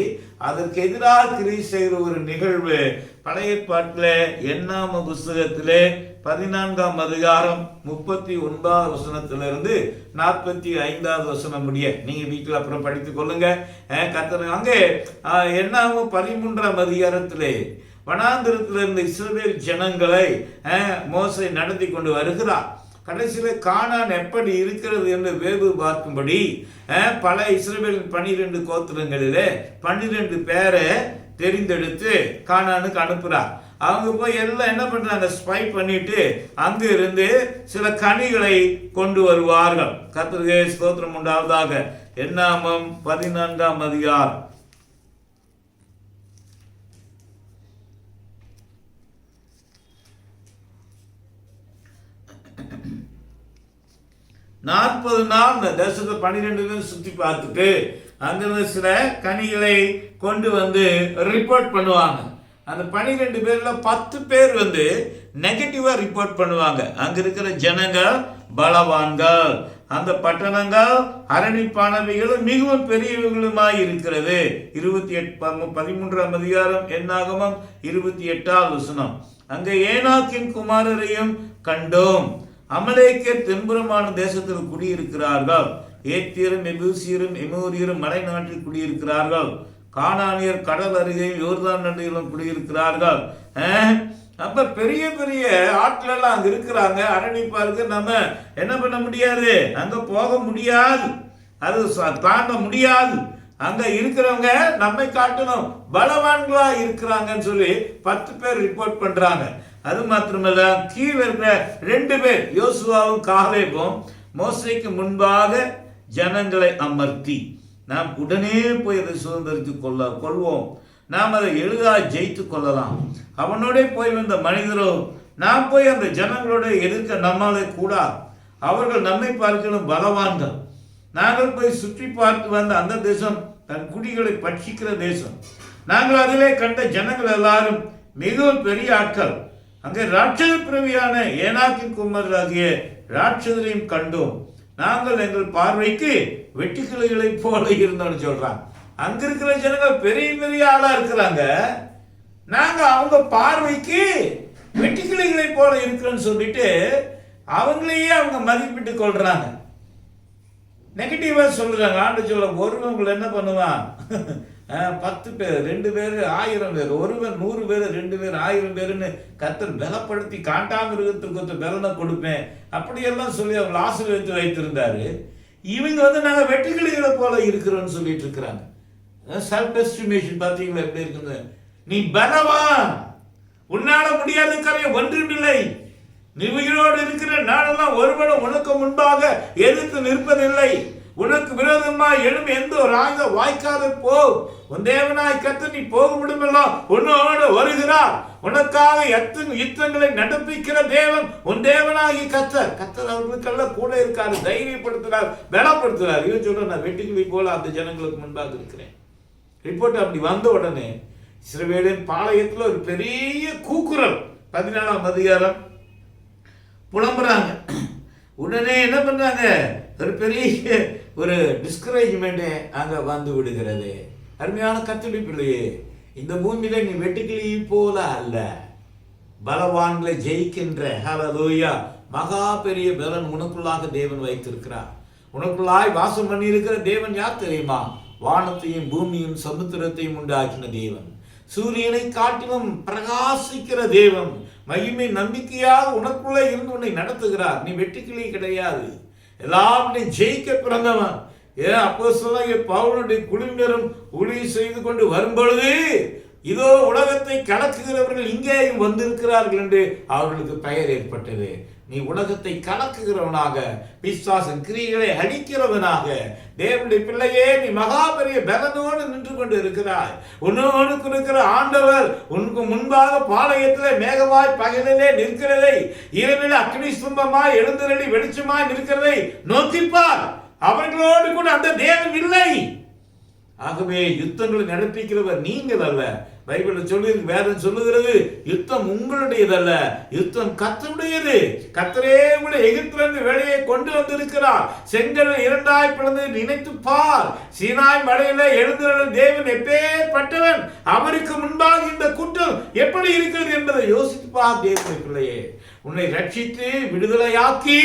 அதற்கு எதிராக கிரியை செய்கிற ஒரு நிகழ்வு பழைய ஏற்பாட்டில் எண்ணாம புஸ்தகத்திலே 14ஆம் அதிகாரம் 39வது வசனத்திலிருந்து 45வது வசனம் முடிய நீங்க வீட்டில் அப்புறம் படித்துக் கொள்ளுங்க. கர்த்தர் அங்கே எண்ணாம 13ஆம் அதிகாரத்திலே வனாந்திரத்தில் இருந்த இஸ்ரவேல் ஜனங்களை மோசே நடத்தி கொண்டு வருகிறார். கடைசியில் கானான் எப்படி இருக்கிறது என்று வேவு பார்க்கும்படி பல இஸ்ரவேல் 12 கோத்திரங்களிலே 12 பேரை தெரிந்தெடுத்து கானானுக்கு அனுப்புறார். அவங்க போய் எல்லாம் என்ன பண்றாங்க, ஸ்பை பண்ணிட்டு அங்கு இருந்து சில கனிகளை கொண்டு வருவார்கள். கர்த்தருக்கு ஸ்தோத்திரம் உண்டாவதாக. எண்ணாமம் 14ஆம் அதிகாரம் 40 நாள் இந்த தேசத்தை 12 பேர் சுற்றி பார்த்துட்டு அங்கிருந்து சில கனிகளை கொண்டு வந்து ரிப்போர்ட் பண்ணுவாங்க. அந்த 12 பேர்ல 10 பேர் வந்து நெகட்டிவா ரிப்போர்ட் பண்ணுவாங்க. அங்க இருக்கிற ஜனங்கள் பலவான்கள், அந்த பட்டணங்கள் அரணிப்பானவைகளும் மிகவும் பெரியவர்களுமாய் இருக்கிறது. 13ஆம் அதிகாரம் என்னாகமம் 28வது வசனம். அங்க ஏனாக்கின் குமாரரையும் கண்டோம். அமலேக்கர் தென்புறமான தேசத்தில் குடியிருக்கிறார்கள். ஏத்தியரும் எபூசியரும் எமோரியரும் மலை நாட்டில் குடியிருக்கிறார்கள். கானானியர் கடல் அருகே யோர்தான் நதியிலும் குடியிருக்கிறார்கள். அப்ப பெரிய பெரிய ஆட்கள் எல்லாம் அங்க இருக்கிறாங்க. அரணிப்பாருக்கு நம்ம என்ன பண்ண முடியாது, அங்க போக முடியாது, அது தாண்ட முடியாது. அங்க இருக்கிறவங்க நம்மை காட்டணும் பலவான்களா இருக்கிறாங்கன்னு சொல்லி 10 பேர் ரிப்போர்ட் பண்றாங்க. அது மாத்திரமல்ல, கீழே இருக்கிற 2 பேர் யோசுவாவும் காலேபும் மோசேக்கு முன்பாக ஜனங்களை அமர்த்தி நாம் உடனே போய் அதை சுதந்திரித்து கொள்வோம், நாம் அதை எளிதாக ஜெயித்து கொள்ளலாம், அவனோட போய் வந்த மனிதரோ நாம் போய் அந்த ஜனங்களோட எதிர்க்க நம்மளே கூடாது, அவர்கள் நம்மை பார்க்கணும் பலவான்கள், நாங்கள் போய் சுற்றி பார்த்து வந்த அந்த தேசம் தன் குடிகளை பட்சிக்கிற தேசம், நாங்கள் அதிலே கண்ட ஜனங்கள் எல்லாரும் மிகவும் பெரிய ஆட்கள், அங்கே ராட்சத பிறவியான ஏனாக்கின் குமாரராகிய ராட்சதரையும் கண்டோம், நாங்கள் எங்கள் பார்வைக்கு வெட்டுக்கிளைகளை போல இருந்தோம்னு சொல்றாங்க. அங்க இருக்கிற ஜனங்கள் பெரிய பெரிய ஆளா இருக்கிறாங்க, நாங்க அவங்க பார்வைக்கு வெட்டுக்கிளைகளை போல இருக்கிறோன்னு சொல்லிட்டு அவங்களையே அவங்க மதிப்பிட்டு கொள்றாங்க, நெகட்டிவா சொல்றாங்க. ஆண்டு சொல்ல ஒருவங்களை என்ன பண்ணுவான், 10 பேர் 2 பேர் 1000 பேர், ஒருவன் 100 பேர் 2 பேர் 1000 பேருன்னு கர்த்தர் பலப்படுத்தி காண்டாமிருகத்திற்கு பலனை கொடுப்பேன் அப்படியெல்லாம் சொல்லி அவங்க ஆசீர்வதித்து வைத்திருந்தாரு. இவங்க வந்து நாங்க வெட்டுக்கிளிகளை போல இருக்கிறோம்னு சொல்லிட்டு இருக்கிறாங்க. செல்ஃப் எஸ்டிமேஷன் பார்த்தீங்களா எப்படி இருக்குது, நீ பலவான், உன்னால முடியாத காரியம் ஒன்றுமில்லை, நீ உயிரோடு இருக்கிற நாடெல்லாம் ஒருவனும் உனக்கு முன்பாக எதிர்த்து நிற்பதில்லை, உனக்கு விரோதமாய் எழும் எந்த ஒரு ஆயுதம் வாய்க்காது போ. உன் தேவனாய் கர்த்தர் நீ போக முடியுமெல்லாம் உன்னோடு வருகிறார். உனக்காக யுத்தங்களை நடப்பிக்கிற தேவன் உன் தேவனாகி கர்த்தர். கர்த்தர் அவர்களுக்கெல்லாம் கூட இருக்காரு, தைரியப்படுத்துறார், பலப்படுத்துறார். இவன் சொல்ற, நான் வெட்டுக்கிளி போல அந்த ஜனங்களுக்கு முன்பாக இருக்கிறேன். ரிப்போர்ட் அப்படி வந்த உடனே இஸ்ரவேலின் பாளையத்தில் ஒரு பெரிய கூக்குரல். 14ஆம் அதிகாரம் புலம்புறாங்க. உடனே என்ன பண்றாங்க, ஒரு பெரிய ஒரு டிஸ்கரேஜ்மெண்ட் அங்க வந்து விடுகிறது. அருமையான கர்த்தருடைய பிள்ளையே, இந்த பூமியில நீ வெட்டுக்கிளி போல அல்ல, பலவான்களை ஜெயிக்கின்ற ஹல்லேலூயா மகா பெரிய பலன் உனக்குள்ளாக தேவன் வைத்திருக்கிறார். உனக்குள்ளாய் வாசம் பண்ணி இருக்கிற தேவன் யார் தெரியுமா? வானத்தையும் பூமியும் சமுத்திரத்தையும் உண்டாக்கின தேவன், சூரியனை காட்டிலும் பிரகாசிக்கிற தேவன், மகிமை நம்பிக்கையாக உனக்குள்ளே இருந்து உன்னை நடத்துகிறார். நீ வெட்டுக்கிளி கிடையாது, எல்லாவற்றையும் ஜெயிக்க பிறந்தவன். அப்போஸ்தலனாகிய பவுலுடைய குழுவினரும் ஊழியம் செய்து கொண்டு வரும்பொழுது, இதோ உலகத்தை கலக்குகிறவர்கள் இங்கேயும் வந்திருக்கிறார்கள் என்று அவர்களுக்கு பெயர் ஏற்பட்டது. நீ உலகத்தை கலக்குகிறவனாக, பிசாசின் கிரியைகளை அழிக்கிறவனாக, தேவனுடைய பிள்ளையே, நீ மகா பெரிய பலனோடு நின்று கொண்டு இருக்கிறாய். உன்னோடு இருக்கிற ஆண்டவர் உனக்கு முன்பாக பாளையத்திலே மேகமாய் பகலிலே நிற்கிறதை, இரவில் அக்னி ஸ்தம்பமாய் எழுந்தருளி வெளிச்சமாய் நிற்கிறதை நோக்கிப்பார். அவர்களோடு கூட அந்த தேவன் இல்லை. ஆகவே யுத்தங்களை நடப்பிக்கிறவர் நீங்கள் அல்ல. பைபிள் சொல்லி வேதம் சொல்லுகிறது, யுத்தம் உங்களுடையதல்ல, யுத்தம் கர்த்தருடையது. கர்த்தரே உங்களை எகிப்திலிருந்து வெளியே கொண்டு வந்திருக்கிறார். செங்கடலை இரண்டாய் பிளந்து நினைத்து பார். சீனாய் மலையில எழுந்தருளும் தேவன் எப்பேற்பட்டவன், அவருக்கு முன்பாக இந்த கூட்டம் எப்படி இருக்கிறது என்பதை யோசித்து பார். தேவனுடைய பிள்ளையே, உன்னை ரட்சித்து விடுதலையாக்கி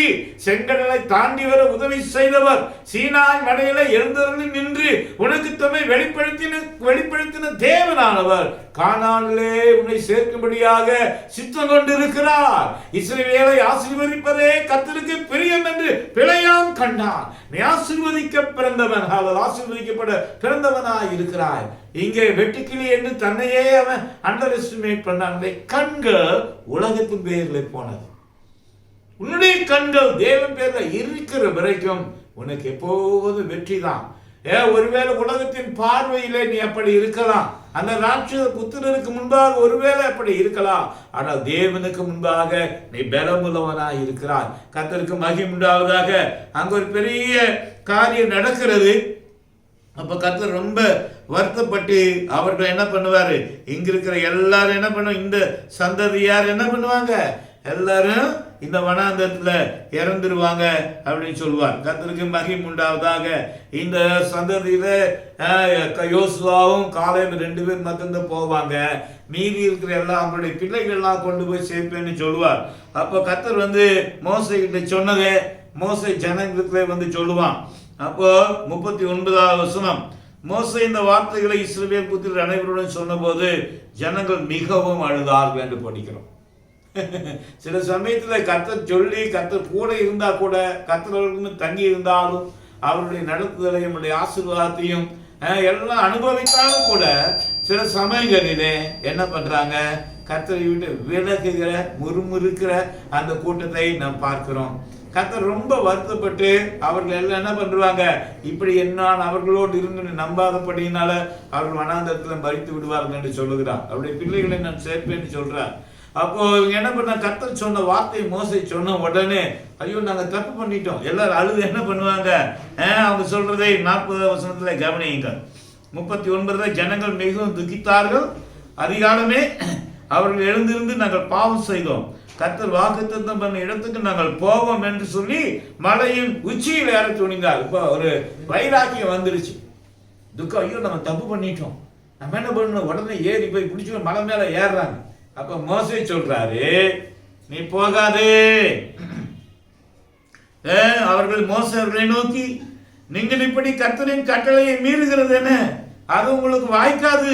செங்கடலை தாண்டி வர உதவி செய்தவர், சீனாய் மலையில எழுந்தருளி நின்று உனக்கு தம்மை வெளிப்படுத்தின தேவனானவர், கானானிலே உன்னை சேர்க்கும்படியாக சித்தம் கொண்டிருக்கிறார். இஸ்ரவேலை ஆசீர்வதிப்பதே கர்த்தருக்கு பிரியம் என்று பிழையாம் கண்டான். நீ ஆசீர்வதிக்க பிறந்தவன், ஆசீர்வதிக்கப்பட பிறந்தவனாய் இருக்கிறாய். இங்கே வெட்டுக்கிளி என்று தன்னையே அவன் அண்டர் எஸ்டிமேட் பண்ணாங்க. கண்கள் உலகத்தின் பேர்ல போனது. உன்னுடைய கண்கள் தேவன் பேர்ல இருக்கிற வரைக்கும் உனக்கு எப்போது வெற்றி தான். ஒருவேளை உலகத்தின் பார்வையிலே நீ அப்படி இருக்கலாம், அந்த ராட்சத புத்திரருக்கு முன்பாக ஒருவேளை அப்படி இருக்கலாம். ஆனால் தேவனுக்கு முன்பாக நீ பலமுள்ளவனாய் இருக்கிறாய். கர்த்தருக்கு மகிமை உண்டாவதாக. அங்க ஒரு பெரிய காரியம் நடக்கிறது. அப்ப கர்த்தர் ரொம்ப வருத்தப்பட்டு அவர்கள் என்ன பண்ணுவாரு, இங்க இருக்கிற எல்லாரும் என்ன பண்ணுவாங்க, இந்த சந்ததியார் என்ன பண்ணுவாங்க, எல்லாரும் இந்த வனாந்தரத்துல இறந்துருவாங்க அப்படின்னு சொல்லுவார். கர்த்தருக்கு மகிமை உண்டாவதாக. இந்த சந்ததியில யோசுவாவும் காலேபும் 2 பேர் மட்டும்தான் போவாங்க. மீதி இருக்கிற எல்லாம் அவங்களுடைய பிள்ளைகள்லாம் கொண்டு போய் சேர்ப்பேன்னு சொல்லுவார். அப்ப கர்த்தர் மோசே கிட்ட சொன்னதே மோசே ஜனங்களுக்கு சொல்லுவான். அப்போ 39வது வசனம், மோசே இந்த வார்த்தைகளை இஸ்ரவேல் புத்திரர் அனைவருடன் சொன்னபோது ஜனங்கள் மிகவும் அழுதார்கள் என்று படிக்கிறோம். சில சமயத்துல கர்த்தர் சொல்லி கர்த்தர் கூட இருந்தா கூட, கர்த்தர் தங்கி இருந்தாலும் அவருடைய நடத்துதலையும் அவருடைய ஆசீர்வாதத்தையும் எல்லாம் அனுபவித்தாலும் கூட சில சமயங்களிலே என்ன பண்றாங்க, கர்த்தரை விட்டு விலகுகிற முறுமுறுக்கிற அந்த கூட்டத்தை நாம் பார்க்கிறோம். கர்த்தர் ரொம்ப வருத்தப்பட்டு அவர்கள் எல்லாம் என்ன பண்றாங்க, இப்படி என்னால் அவர்களோடு இருந்து நம்பாதபடியினால அவர்கள் வனாந்தரத்தில் மறித்து விடுவார்கள் என்று சொல்லுகிறார். அவருடைய பிள்ளைகளை நான் சேர்ப்பேன்னு சொல்றார். அப்போ இவங்க என்ன பண்ண, கர்த்தர் சொன்ன வார்த்தை மோசே சொன்ன உடனே, ஐயோ நாங்க தப்பு பண்ணிட்டோம், எல்லாரும் அழுது என்ன பண்ணுவாங்க, அவங்க சொல்றதை 40வது வசனத்துல கவனியுங்க. 39 ஜனங்கள் மிகவும் துக்கித்தார்கள். அதிகாலமே அவர்கள் எழுந்திருந்து நாங்கள் பாவம் செய்தோம், கர்த்தர் வாக்குத்தத்தம் பண்ண இடத்துக்கு நாங்கள் போவோம் என்று சொல்லி மலையின் உச்சியில் ஏற துணிந்தார். இப்போ ஒரு வைராக்கியம் வந்துருச்சு, துக்கம், ஐயோ நம்ம தப்பு பண்ணிட்டோம், நம்ம என்ன பண்ணணும், உடனே ஏறி போய் பிடிச்சி மலை மேல ஏறுறாங்க. அப்ப மோசே சொல்றாரு, நீ போகாதே. அவர்கள் மோசேவர்களை நோக்கி, நீங்கள் இப்படி கர்த்தரின் கட்டளையை மீறுகிறது என்ன, அது உங்களுக்கு வாய்க்காது.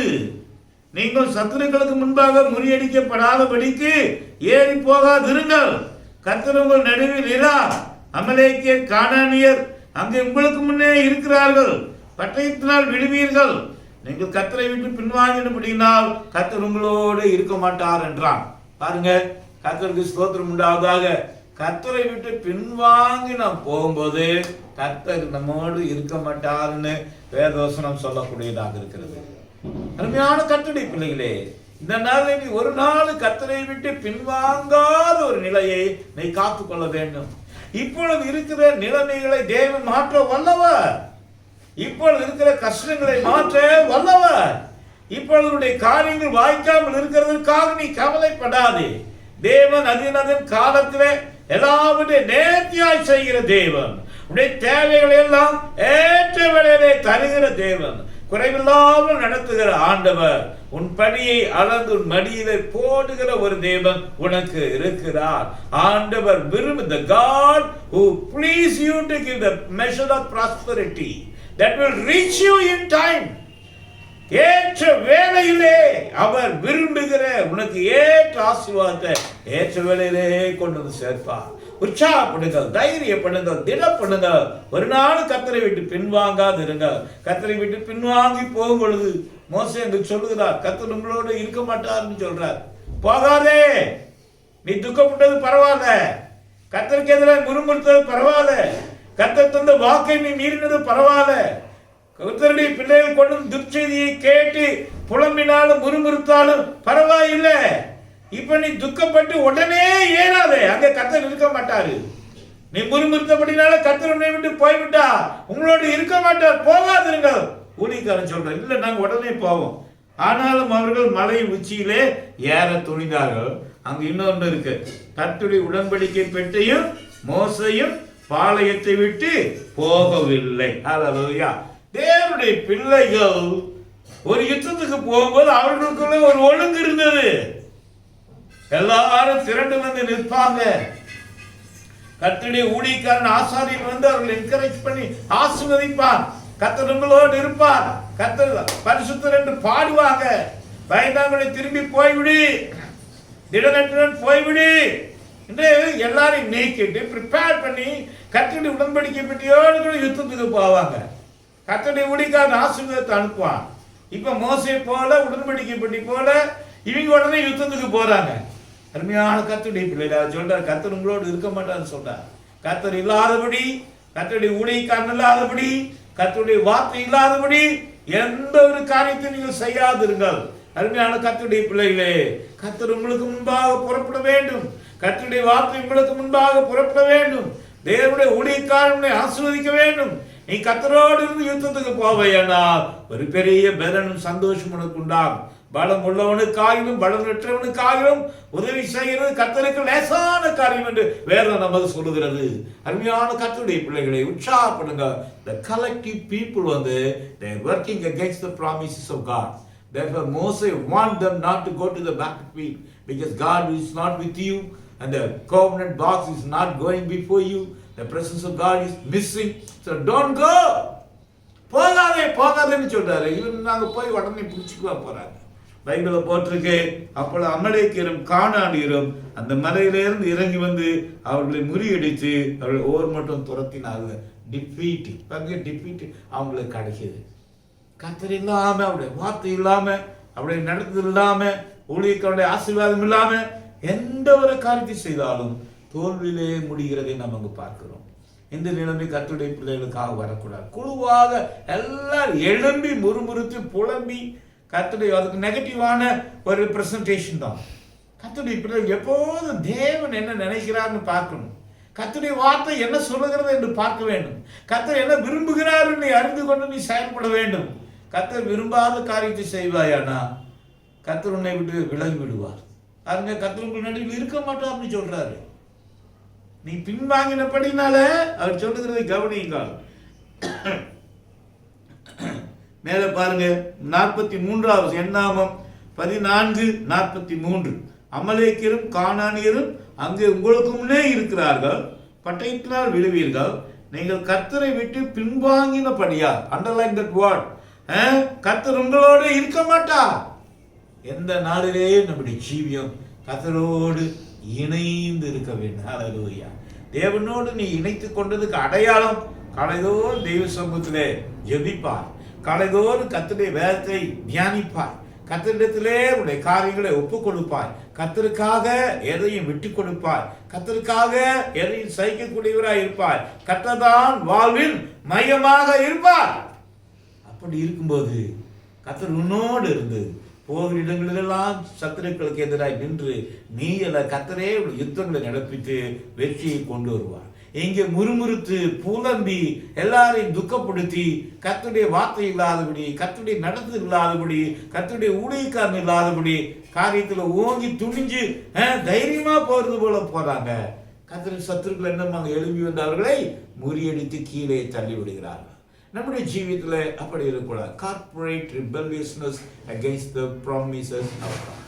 நீங்கள் சத்துருக்களுக்கு முன்பாக முறியடிக்கப்படாதபடிக்கு ஏறி போகாதிருங்கள். கர்த்தர் உங்கள் நடுவில் இரார். அமலேக்கியர் கானானியர் அங்கே உங்களுக்கு முன்னே இருக்கிறார்கள், பட்டயத்தினால் விடுவீர்கள். நீங்கள் கர்த்தரை விட்டு பின்வாங்கினபடியினால் கர்த்தர் உங்களோடு இருக்க மாட்டார் என்றான். பாருங்க, கர்த்தருக்கு ஸ்தோத்திரம் உண்டாவதாக. கர்த்தரை விட்டு பின்வாங்கி நாம் போகும்போது கர்த்தர் நம்மோடு இருக்க மாட்டார்னு வேதவசனம் சொல்லக்கூடியதாக இருக்கிறது. அருமையான கர்த்தருடைய பிள்ளைகளே, இந்த நாளில் நீ ஒரு நாள் கர்த்தரை விட்டு பின்வாங்காத ஒரு நிலையை நீ காத்துக்கொள்ள வேண்டும். இப்பொழுது இருக்கிற நிலைமைகளை தேவன் மாற்ற வல்லவர். இப்பொழுது இருக்கிற கஷ்டங்களை மாற்ற வல்லவர். இப்பொழுது காரியங்கள் வாய்க்காமல் இருக்கிறதற்காக நீ கவலைப்படாதே. தேவன் அதன் காலத்திலே எல்லாவற்றையும் நேர்த்தியாய் செய்கிற தேவன். உடைய தேவைகளை எல்லாம் ஏற்ற வேளையிலே தருகிற தேவன். குறைவில்லாமல் நடத்துகிற ஆண்டவர். உன் பணியை அளந்து உன் மடியிலே போடுகிற ஒரு தேவன் உனக்கு இருக்கிறார். ஆண்டவர் விரும்பு the God who please you to give the measure of prosperity that will reach you in time. ஏற்ற வேளையிலே அவர் விரும்புகிற உனக்கு ஏற்ற ஆசீர்வாதத்தை ஏற்ற வேளையிலே கொண்டு வந்து சேர்ப்பார். உற்சாகப்படுங்கள், தைரியப்படுங்கள், திடப்படுங்கள். ஒரு நாள் கர்த்தரை விட்டு பின்வாங்காது இருங்க. கர்த்தரை விட்டு பின்வாங்கி போகும் பொழுது மோசே என்று சொல்லுகிறார், கர்த்தர் உங்களோடு இருக்க மாட்டார்னு சொல்றார். போகாதே, நீ துக்கப்பட்டது பரவாயில்ல, கர்த்தருக்கு எதிராக முறுமுறுத்தது பரவாயில்ல, கர்த்தர் தந்த வாக்கை நீ மீறினது பரவாயில்ல. கர்த்தருடைய பிள்ளைகள் கொண்டு துர்ச்செய்தியை கேட்டு புலம்பினாலும் முறுமுறுத்தாலும் பரவாயில்லை. இப்ப நீ துக்கப்பட்டு உடனே ஏறாதே, அங்க கர்த்தர் இருக்க மாட்டாரு. நீ முறுமுறுத்தபடினால கர்த்தர் உன்னை விட்டு போய்விட்டா உங்களோடு இருக்க மாட்டார், போகாதிருங்க. ஊழியக்காரன் சொல்ற, இல்ல நாங்க உடனே போவோம். ஆனாலும் அவர்கள் மலை உச்சியிலே ஏற துணிந்தார்கள். அங்க இன்னொன்று இருக்கு, கர்த்தருடைய உடன்படிக்கை பெட்டையும் மோசையும் பாளையத்தை விட்டு போகவில்லை. ஹல்லேலூயா. தேவனுடைய பிள்ளைகள் ஒரு யுத்தத்துக்கு போகும்போது அவர்களுக்குள்ள ஒரு ஒழுங்கு இருந்தது. எல்லாரும் திரண்டு வந்து நிற்பாங்க. கர்த்தருடைய ஊழியக்காரன் ஆசாரியன் வந்து அவர்களை என்கரேஜ் பண்ணி ஆசீர்வதிப்பார். கர்த்தர் உங்களோடு இருப்பார், கர்த்தர் பரிசுத்தர் என்று பாடுவாங்க. பயந்தாங்களை திரும்பி போய்விடு, திடனற்றுடன் போய்விடு என்று எல்லாரையும் நீக்கிட்டு ப்ரிப்பேர் பண்ணி கர்த்தருடைய உடன்படிக்கை பெட்டியோடு யுத்தத்துக்கு போவாங்க. கர்த்தருடைய ஊழியக்காரன் ஆசீர்வாதத்தை அனுப்புவான். இப்ப மோசே போல உடன்படிக்கை பெட்டி போல இவங்க உடனே யுத்தத்துக்கு போறாங்க. அருமையான கர்த்தருடைய பிள்ளைகள் சொல்றார், கர்த்தர் உங்களோடு இருக்க மாட்டான்னு சொல்றார். கர்த்தர் இல்லாதபடி, கர்த்தருடைய ஊழியக்காரன் இல்லாதபடி, கர்த்தருடைய வார்த்தை இல்லாதபடி எந்த ஒரு காரியத்தை நீங்கள் செய்யாதிருங்கள். அருமையான கர்த்தருடைய பிள்ளைகளே, கர்த்தர் உங்களுக்கு முன்பாக புறப்பட வேண்டும். கர்த்தருடைய வார்த்தை உங்களுக்கு முன்பாக புறப்பட வேண்டும். தேவனுடைய ஊழியக்காரனை ஆசீர்வதிக்க வேண்டும். நீ கர்த்தரோடு இருந்து யுத்தத்துக்கு போவையானால் ஒரு பெரிய பலனும் சந்தோஷம் உனக்கு உண்டாகும். பலம் உள்ளவனுக்காகிலும் பலமற்றவனுக்காகிலும் உதவி செய்கிறது கர்த்தருக்கு லேசான காரியம் என்று வேதம் நமக்கு சொல்லுகிறது. அருமையான கர்த்தருடைய பிள்ளைகளை உற்சாகப்படுங்க. The collective people வந்து they are working against the promises of God. Therefore Moses warned them not to go to the battlefield because God is not with you and the covenant box is not going before you. The presence of God is missing. So don't go. போகாதேன்னு சொல்றாரு. இவன் நாங்க போய் உடனே பிடிச்சிக்குவா போறாங்க. பைபிள போட்டிருக்கு, அப்பொழுது அமலேக்கியரும் கானானியரும் அந்த மலையிலிருந்து இறங்கி வந்து அவர்களை முறியடித்து அவர்கள் ஒவ்வொரு மட்டும் துரத்தினார்கள். டிஃபீட் அவங்களுக்கு கிடைக்கிது. கர்த்தர் இல்லாம, அவருடைய வார்த்தை இல்லாம, அவருடைய நடத்துதல் இல்லாம, ஊழியக்காரருடைய ஆசீர்வாதம் இல்லாம எந்த ஒரு காரியத்தை செய்தாலும் தோல்வியிலே முடிகிறதை நம்ம அங்கு பார்க்கிறோம். இந்த நிலைமை கர்த்தருடைய பிள்ளைகளுக்காக வரக்கூடாது. குழுவாக எல்லாரும் எழும்பி முறுமுறுத்து புலம்பி கர்த்தருடைய அதுக்கு நெகட்டிவான ஒரு பிரசன்டேஷன் தான். கர்த்தருடைய பிள்ளைகள் எப்போதும் தேவன் என்ன நினைக்கிறார்னு பார்க்கணும். கர்த்தருடைய வார்த்தை என்ன சொல்லுகிறது என்று பார்க்க வேண்டும். கர்த்தர் என்ன விரும்புகிறார் நீ அறிந்து கொண்டு நீ செயல்பட வேண்டும். கர்த்தர் விரும்பாத காரியத்தை செய்வாயானா கர்த்தர் உன்னை விட்டு விலகி விடுவார். அங்க கர்த்தருக்கு நடுவில் இருக்க மாட்டோம் அப்படின்னு சொல்றாரு. நீ பின்வாங்கினபடினால அவர் சொல்லுகிறதை கவனியுங்கள். மேல பாருங்க, 43வது எண்ணாமம் 14:43. அமலேக்கியரும் கானானியரும் அங்கே உங்களுக்கு முன்னே இருக்கிறார்கள், பட்டயத்தினால் விழுவீர்கள். நீங்கள் கர்த்தரை விட்டு பின்வாங்கினபடியா, அண்டர்லைன் தட் வேர்ட், கர்த்தர் உங்களோடு இருக்க மாட்டார். எந்த நாளிலேயே நம்முடைய ஜீவியம் கர்த்தரோடு இணைந்து இருக்க வேண்டும். ஹல்லேலூயா. தேவனோடு நீ இணைத்து கொண்டதுக்கு அடையாளம் காலைதோறும் தெய்வ சமூகத்திலே ஜெபிப்பார், காலைதோறும் கர்த்தருடைய வேதத்தை தியானிப்பார், கர்த்தரிடத்திலே உடைய காரியங்களை ஒப்புக் கொடுப்பாய், கர்த்தருக்காக எதையும் விட்டு கொடுப்பாய், கர்த்தருக்காக எதையும் சகிக்கக்கூடியவராய் இருப்பாய். கர்த்தர்தான் வாழ்வின் மையமாக இருப்பார். அப்படி இருக்கும்போது கர்த்தர் உன்னோடு இருந்து போகிற இடங்களிலெல்லாம் சத்துருக்களுக்கு எதிராக நின்று நீ கர்த்தரே யுத்தங்களை நடப்பித்து வெற்றியை கொண்டு வருவார். இங்கே முறுமுறுத்து புலம்பி எல்லாரையும் துக்கப்படுத்தி கர்த்தருடைய வார்த்தை இல்லாதபடி, கர்த்தருடைய நடத்து இல்லாதபடி, கர்த்தருடைய ஊழியக்காரன் இல்லாதபடி காரியத்தில் ஓங்கி துணிஞ்சு தைரியமா போறது போல போறாங்க. கர்த்தரின் சத்துருக்கள் என்னமாங்க எழுப்பி வந்தவர்களை முறியடித்து கீழே தள்ளி விடுகிறார்கள். நம்முடைய ஜீவியத்தில் அப்படி இருக்கக்கூடாது. Corporate rebelliousness against the promises of God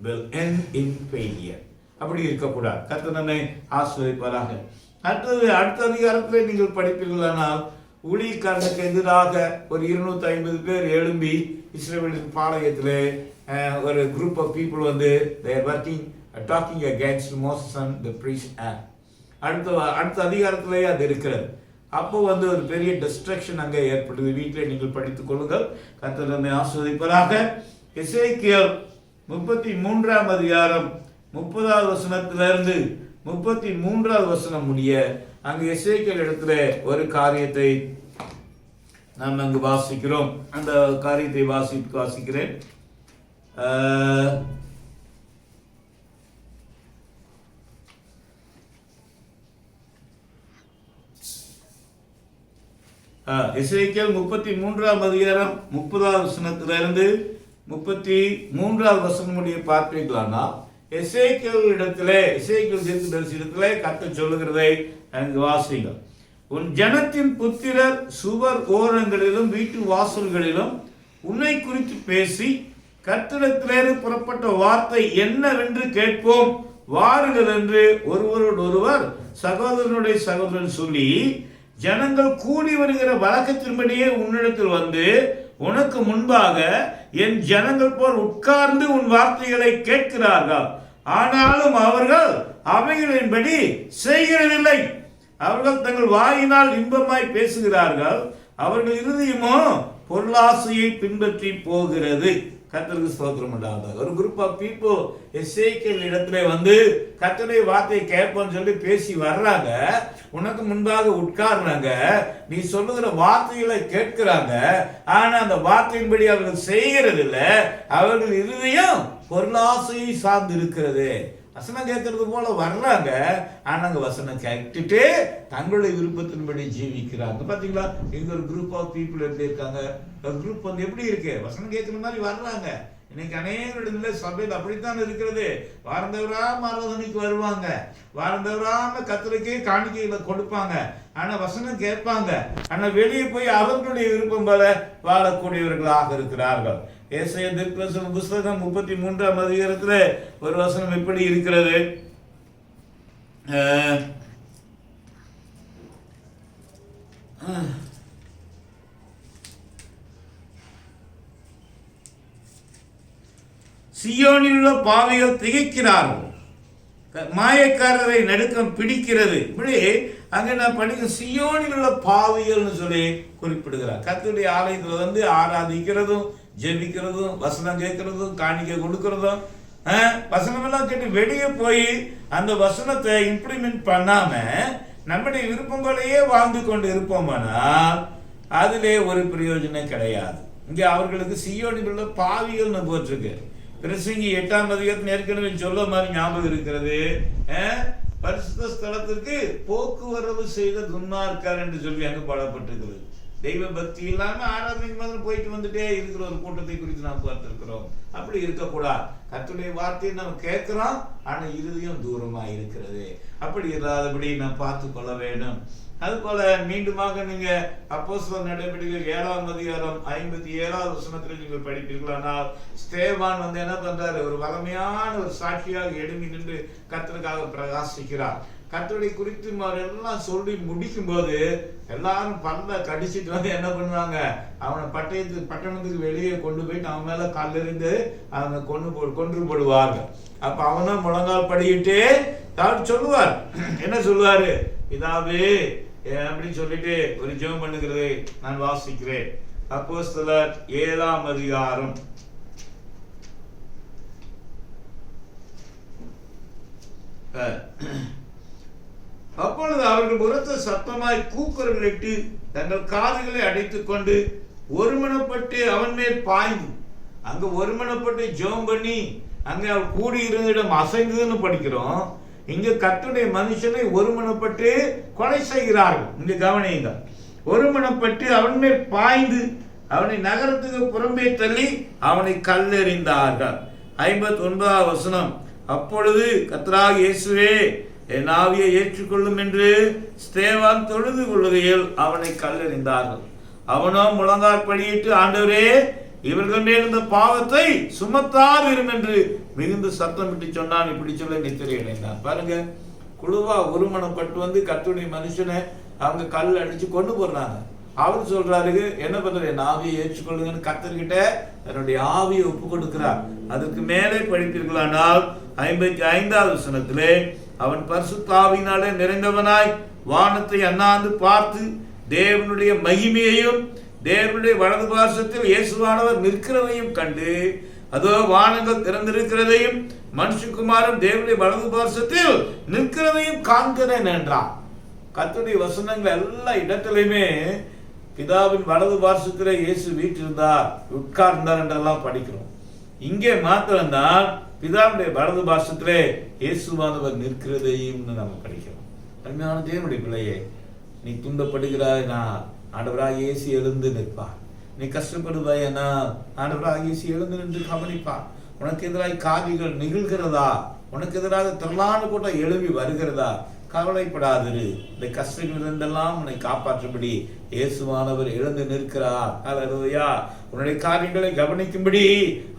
will end in failure. அப்படி இருக்கக்கூடாது. கர்த்தர் நம்மை ஆசீர்வதிப்பாராக. அடுத்த அதிகாரத்தில் நீங்கள் படிப்பீர்களானால் ஊழியக்காரனுக்கு எதிராக ஒரு 250 பேர் எழும்பி இஸ்ரவேலின் பாளையத்திலே ஒரு குரூப் ஆஃப் பீப்புள் வந்து they are talking against Moses and the priest act. அடுத்த அதிகாரத்திலே அது இருக்கிறது. அப்போ வந்து ஒரு பெரிய டிஸ்ட்ரக்ஷன் அங்கே ஏற்படுது. வீட்டில் நீங்கள் படித்துக் கொள்ளுங்கள். கர்த்தர் நம்மை ஆசீர்வதிப்பாராக. எசேக்கியேல் 33ஆம் அதிகாரம் 30வது வசனத்திலிருந்து 33வது வசனம் முடிய அங்கு எசேக்கியேல் இடத்துல ஒரு காரியத்தை நாம் அங்கு வாசிக்கிறோம். அந்த காரியத்தை வாசிக்கிறேன். எசேக்கியேல் 33ஆம் அதிகாரம் 30வது வசனத்திலிருந்து 33வது வசனம் முடிய பார்ப்பீர்களானா எசேக்கியேல் தீர்க்கதரிசியிடத்திலே கர்த்தர் சொல்லுகிறதை அங்கு வாசிங்கள். உன் ஜனத்தின் புத்திரர் சுவர் ஓரங்களிலும் வீட்டு வாசல்களிலும் உன்னை குறித்து பேசி கர்த்தரிடத்திலே புறப்பட்ட வார்த்தை என்னவென்று கேட்போம் வாருங்கள் என்று ஒருவரோடொருவர் சகோதரனுடைய சகோதரன் சொல்லி ஜனங்கள் கூடி வருகிற வழக்கத்தின்படியே உன்னிடத்தில் வந்து உனக்கு முன்பாக என் ஜனங்கள் போல் உட்கார்ந்து உன் வார்த்தைகளை கேட்கிறார்கள். ஆனாலும் அவர்கள் அவைகளின்படி செய்கிறதில்லை. அவர்கள் தங்கள் வாயினால் இன்பமாய் பேசுகிறார்கள், அவர்கள் இருதயமோ பொருளாசையை பின்பற்றி போகிறது. கர்த்தருக்கு ஸ்தோத்திரம் உண்டாவதாக. ஒரு குரூப் ஆஃப் பீப்புள் எசேக்கியேல் இடத்துல வந்து கர்த்தருடைய வார்த்தையை கேட்போன்னு சொல்லி பேசி வர்றாங்க, உனக்கு முன்பாக உட்கார்றாங்க, நீ சொல்லுகிற வார்த்தைகளை கேட்கிறாங்க, ஆனா அந்த வார்த்தையின்படி அவர்கள் செய்கிறது இல்லை. அவர்கள் இருதயம் பொருளாசையை சார்ந்து இருக்கிறது. வசனம் கேட்கறது போல வர்றாங்க, ஆனா அங்க வசனம் கேட்டுட்டு தங்களுடைய விருப்பத்தின்படி ஜீவிக்கிறாங்க. பாத்தீங்களா, இங்க ஒரு குரூப் ஆஃப் பீப்புள் எப்படி இருக்காங்க. ஒரு குரூப் வந்து எப்படி இருக்கு, வசனம் கேட்கிற மாதிரி வர்றாங்க. இன்னைக்கு அநேக இடத்துல சபையில் அப்படித்தான் இருக்கிறது. வாரந்தவராம ஆராதனைக்கு வருவாங்க, வாரந்தவராம கர்த்தருக்கு காணிக்கைகளை கொடுப்பாங்க, ஆனா வசனம் கேட்பாங்க, ஆனா வெளியே போய் அவர்களுடைய விருப்பம் போல வாழக்கூடியவர்களாக இருக்கிறார்கள். ஏசாயா தீர்க்கதரிசன புத்தகம் 33ஆம் அதிகாரத்துல ஒரு வசனம் எப்படி இருக்கிறது. சியோனில் உள்ள பாவிகள் திகைக்கிறார்கள், மாயக்காரரை நடுக்கம் பிடிக்கிறது. இப்படி அங்க நான் படிக்க சியோனில் உள்ள பாவிகள்னு சொல்லி குறிப்பிடுகிறார். கர்த்தருடைய ஆலயத்துல வந்து ஆராதிக்கிறதும் ஜெபிக்கிறதும் வசனம் கேட்கிறதும் காணிக்கை கொடுக்கிறதும் வசனம் எல்லாம் கேட்டு வெளியே போய் அந்த வசனத்தை இம்ப்ளிமெண்ட் பண்ணாம நம்முடைய விருப்பம் போலயே வாழ்ந்து கொண்டு இருப்போமானால் அதிலே ஒரு பிரயோஜனம் கிடையாது. இங்க அவர்களுக்கு சியோனில் உள்ள பாவிகள்னு போட்டிருக்கு. பிரசங்கி 8ஆம் அதிகாரத்தில் ஏற்கனவே சொல்ல மாதிரி ஞாபகம் இருக்கிறது. பரிசுத்த ஸ்தலத்திற்கு போக்குவரவு செய்த துன்மார்க்கர் என்று சொல்லி அங்கு பாடப்பட்டிருக்கிறது. தெய்வ பக்தி இல்லாம ஆராதனை மாதிரி போயிட்டு வந்துட்டே இருக்கிற ஒரு கூட்டத்தை குறித்து நாம் பார்த்திருக்கிறோம். அப்படி இருக்கக்கூடாது. கர்த்தருடைய வார்த்தையை நாம் கேட்கிறோம், ஆனா இருதயம் தூரமா இருக்கிறது. அப்படி இல்லாதபடி நாம் பார்த்து கொள்ள வேண்டும். அது போல மீண்டுமாக நீங்க அப்போஸ்தலர் நடவடிக்கைகள் 7ஆம் அதிகாரம் 57வது வசனத்தில் நீங்கள் படிப்பீர்களானால் ஸ்தேவான் வந்து என்ன பண்றாரு, ஒரு வலிமையான ஒரு சாட்சியாக எழும்பி நின்று கர்த்தருக்காக பிரகாசிக்கிறார். கர்த்தரை குறித்து எல்லாம் சொல்லி முடிக்கும் போது எல்லாரும் பல்ல கடிச்சிட்டு வந்து என்ன பண்ணுவாங்க, அவனை பட்டணத்துக்கு வெளியே கொண்டு போயிட்டு அவன் மேல கல்லெறிந்து அவங்க கொன்று போடுவாங்க. அப்ப அவனும் முழங்கால் படிக்கிட்டு சொல்லுவார், என்ன சொல்லுவாரு, இதாவே அப்படின்னு சொல்லிட்டு ஒரு ஜெபம் பண்ணுகிறதை நான் வாசிக்கிறேன். அப்போஸ்தலர் 7ஆம் அதிகாரம் அப்பொழுது அவர்கள் உரத்த சத்தமாய் கூக்குரலிட்டு தங்கள் காதுகளை அடைத்துக் கொண்டு ஒருமனப்பட்டு அவன் மேல் பாய்ந்து, அங்க ஒருமனப்பட்டு ஜெபம் பண்ணி அங்க அவர் கூடியிருந்த இடம் அசைந்ததுன்னு படிக்கிறோம். இங்க கர்த்தருடைய மனுஷனை ஒருமனப்பட்டு கொலை செய்கிறார்கள். இங்க கவனியுங்க, ஒருமனப்பட்டு அவன் மேல் பாய்ந்து அவனை நகரத்துக்கு புறம்பே தள்ளி அவனை கல்லெறிந்தார்கள். 59வது வசனம். அப்பொழுது கர்த்தராகிய இயேசுவே, என் ஆவியை ஏற்றுக்கொள்ளும் என்று ஸ்தேவான் தொழுது கொள்ளுகையில் அவனை கல்லெறிந்தார்கள். அவனோ முழங்கால் படியிட்டு, ஆண்டவரே, இவர்கள் மேல் இந்த பாவத்தை சுமத்தாதிரும் என்று மிகுந்த சத்தம் விட்டு சொன்னான். இப்படி சொல்ல நித்திரை அடைந்தான். பாருங்க, குழுவா ஒருமனப்பட்டு வந்து கர்த்தருடைய மனுஷனை அவங்க கல் அடிச்சு கொண்டு போடுறாங்க. அவர் சொல்றாரு, என்ன பண்றது, என் ஆவியை ஏற்றுக்கொள்ளுங்கன்னு கர்த்தர்கிட்ட தன்னுடைய ஆவியை ஒப்பு கொடுக்கிறார். அதுக்கு மேலே படிப்பீர்களானால் 55வது வசனத்திலே, அவன் பரிசுத்த ஆவியினாலே நிறைந்தவனாய் வானத்தை அண்ணாந்து பார்த்து தேவனுடைய மகிமையையும் தேவனுடைய வலது பார்சத்தில் இயேசுவானவர் நிற்கிறதையும் கண்டு, அதோ வானங்கள் திறந்திருக்கிறதையும் மனுஷகுமாரன் தேவனுடைய வலது பார்சத்தில் நிற்கிறதையும் காண்கிறேன் என்றான். கர்த்தருடைய வசனங்கள் எல்லா இடத்திலுமே பிதாவின் வலது பார்சத்திலே இயேசு வீற்றிருந்தார், உட்கார்ந்தார் என்றெல்லாம் படிக்கிறோம். இங்கே மாத்திரம்தான் பிதாவுடைய வலது பார்சத்திலே இயேசுவானவர் நிற்கிறதையும் நம்ம படிக்கிறோம். அருமையான தேவனுடைய பிள்ளையே, நீ துன்பப்படுகிறாய்னா ஆண்டவராக இயேசு எழுந்து நிற்பார். நீ கஷ்டப்படுவாய்னா ஆண்டவராக இயேசு எழுந்து நின்று கவனிப்பார். உனக்கு எதிராக காரியங்கள் நிகழ்கிறதா, உனக்கு எதிராக திரளான கூட்டம் எழுப்பி வருகிறதா, கவலைப்படாதிரு. இந்த கஷ்டங்களிலிருந்தெல்லாம் உன்னை காப்பாற்றும்படி இயேசுவானவர் எழுந்து நிற்கிறார். அல்லேலூயா. உன்னுடைய காரியங்களை கவனிக்கும்படி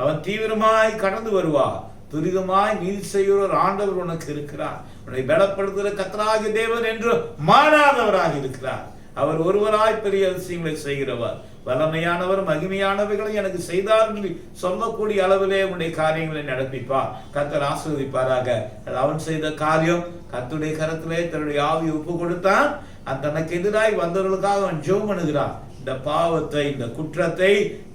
அவன் தீவிரமாய் கடந்து வருவார். துரிதமாய் நீதி செய்கிற ஆண்டவர் உனக்கு இருக்கிறார். உன்னை பலப்படுத்துகிற கர்த்தராகிய தேவன் என்று மாறாதவராக இருக்கிறார். அவர் ஒருவராய் பெரிய அதிசயங்களை செய்கிறவர், வல்லமையானவர், மகிமையானவைகளை எனக்கு செய்தார் என்று சொல்லக்கூடிய அளவிலே உன்னுடைய காரியங்களை நடப்பிப்பார். கர்த்தர் ஆசீர்வதிப்பாராக. அவன் செய்த காரியம், கர்த்தருடைய கரத்திலே தன்னுடைய ஆவியை ஒப்பு கொடுத்தான். தனக்கு எதிராய் வந்தவர்களுக்காக அவன் ஜெபம் பண்ணுகிறான். இந்த பாவத்தை, இந்த குற்றத்தை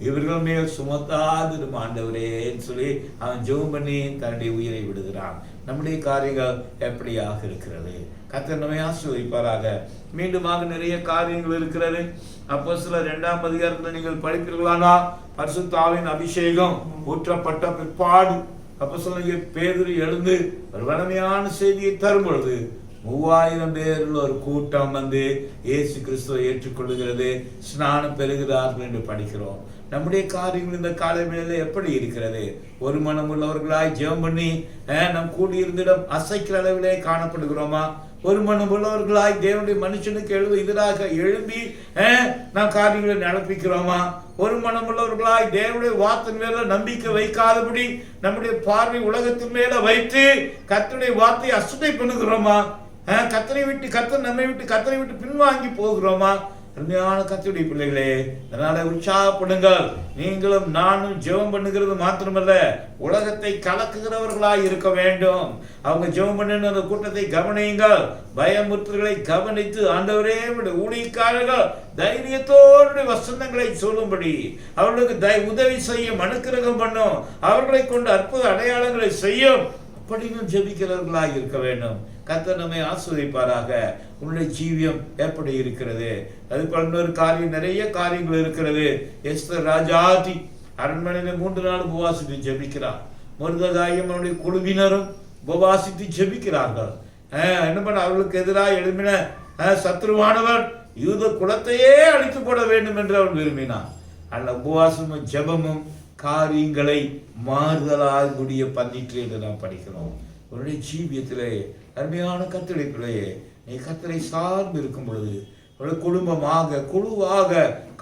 இவர்கள் மேல் சுமத்தாதிரும் ஆண்டவரே சொல்லி அவன் ஜெபம் பண்ணி தன்னுடைய உயிரை விடுகிறான். நம்முடைய காரியங்கள் எப்படியாக இருக்கிறது? கர்த்தர் நம்மை ஆசீர்வதிப்பாராக. மீண்டுமாக நிறைய காரியங்கள் இருக்கிறது. அப்போஸ்தலர் 2ஆம் அதிகாரத்தில் நீங்கள் படிப்பீர்களானா, பரிசுத்த ஆவியின் அபிஷேகம் ஊற்றப்பட்ட பிற்பாடு அப்போஸ்தலர் பேதுரு எழுந்து ஒரு வலிமையான செய்தியை தரும் பொழுது 3000 பேரில் ஒரு கூட்டம் வந்து இயேசு கிறிஸ்துவை ஏற்றுக்கொள்ளுகிறது, ஸ்நானம் பெறுகிறார்கள் என்று படிக்கிறோம். நம்முடைய காரியங்கள் இந்த காலை வேளையில எப்படி இருக்கிறது? ஒரு மனம் உள்ளவர்களாய் ஜெபம் பண்ணி நம் கூடியிருந்திடம் அசைக்கிற அளவிலே காணப்படுகிறோமா? ஒரு மனம் உள்ளவர்களாய் தேவனுடைய மனுஷனுக்கு எதிராக எழும்பி நாம் காரியங்களை நடப்பிக்கிறோமா? ஒரு மனம் உள்ளவர்களாய் தேவனுடைய வார்த்தை மேல நம்பிக்கை வைக்காதபடி நம்முடைய பார்வை உலகத்தின் மேல வைத்து கர்த்தருடைய வார்த்தையை அசுத்தை பண்ணுகிறோமா? கர்த்தர் நம்மை விட்டு கர்த்தரை விட்டு பின்வாங்கி போகிறோமா? அருமையான கர்த்தருடைய பிள்ளைகளே, அதனால உற்சாகப்படுங்கள். நீங்களும் நானும் ஜெபம் பண்ணுகிறது மாத்திரமல்ல, உலகத்தை கலக்குகிறவர்களாய் இருக்க வேண்டும். அவங்க ஜெபம் பண்ணின அந்த கூட்டத்தை கவனியுங்கள். பயமுறுத்தல்களை கவனித்து ஆண்டவரே ஊழியக்காரர்கள் தைரியத்தோடு வசனங்களை சொல்லும்படி அவர்களுக்கு உதவி செய்யும், அனுக்கிரகம் பண்ணும், அவர்களை கொண்டு அற்புத அடையாளங்களை செய்யும். அப்படியும் ஜெபிக்கிறவர்களாக இருக்க வேண்டும். கர்த்தர் நம்மை ஆசீர்வதிப்பாராக. உன்னுடைய ஜீவியம் எப்படி இருக்கிறது? அதுக்கு இன்னொரு காரியம், நிறைய காரியங்கள் இருக்கிறது. எஸ்தர் ராஜாதி அரண்மனையில 3 நாள் உபவாசித்து ஜெபிக்கிறார். மொர்தெகாயும் அவனுடைய குழுவினரும் உபவாசித்து ஜெபிக்கிறார்கள். என்ன பண்ண, அவர்களுக்கு எதிராக எழுப்பின சத்ருவானவர் யூத குலத்தையே அழித்து போட வேண்டும் என்று அவன் விரும்பினான். அல்ல, உபவாசமும் ஜெபமும் காரியங்களை மாறுதலால் முடிய பண்ணிற்று என்று நாம் படிக்கிறோம். உன்னுடைய ஜீவியத்திலே அருமையான கர்த்தருடைய பிள்ளையே, நீ கர்த்தரை சார்ந்து இருக்கும் பொழுது, குடும்பமாக குழுவாக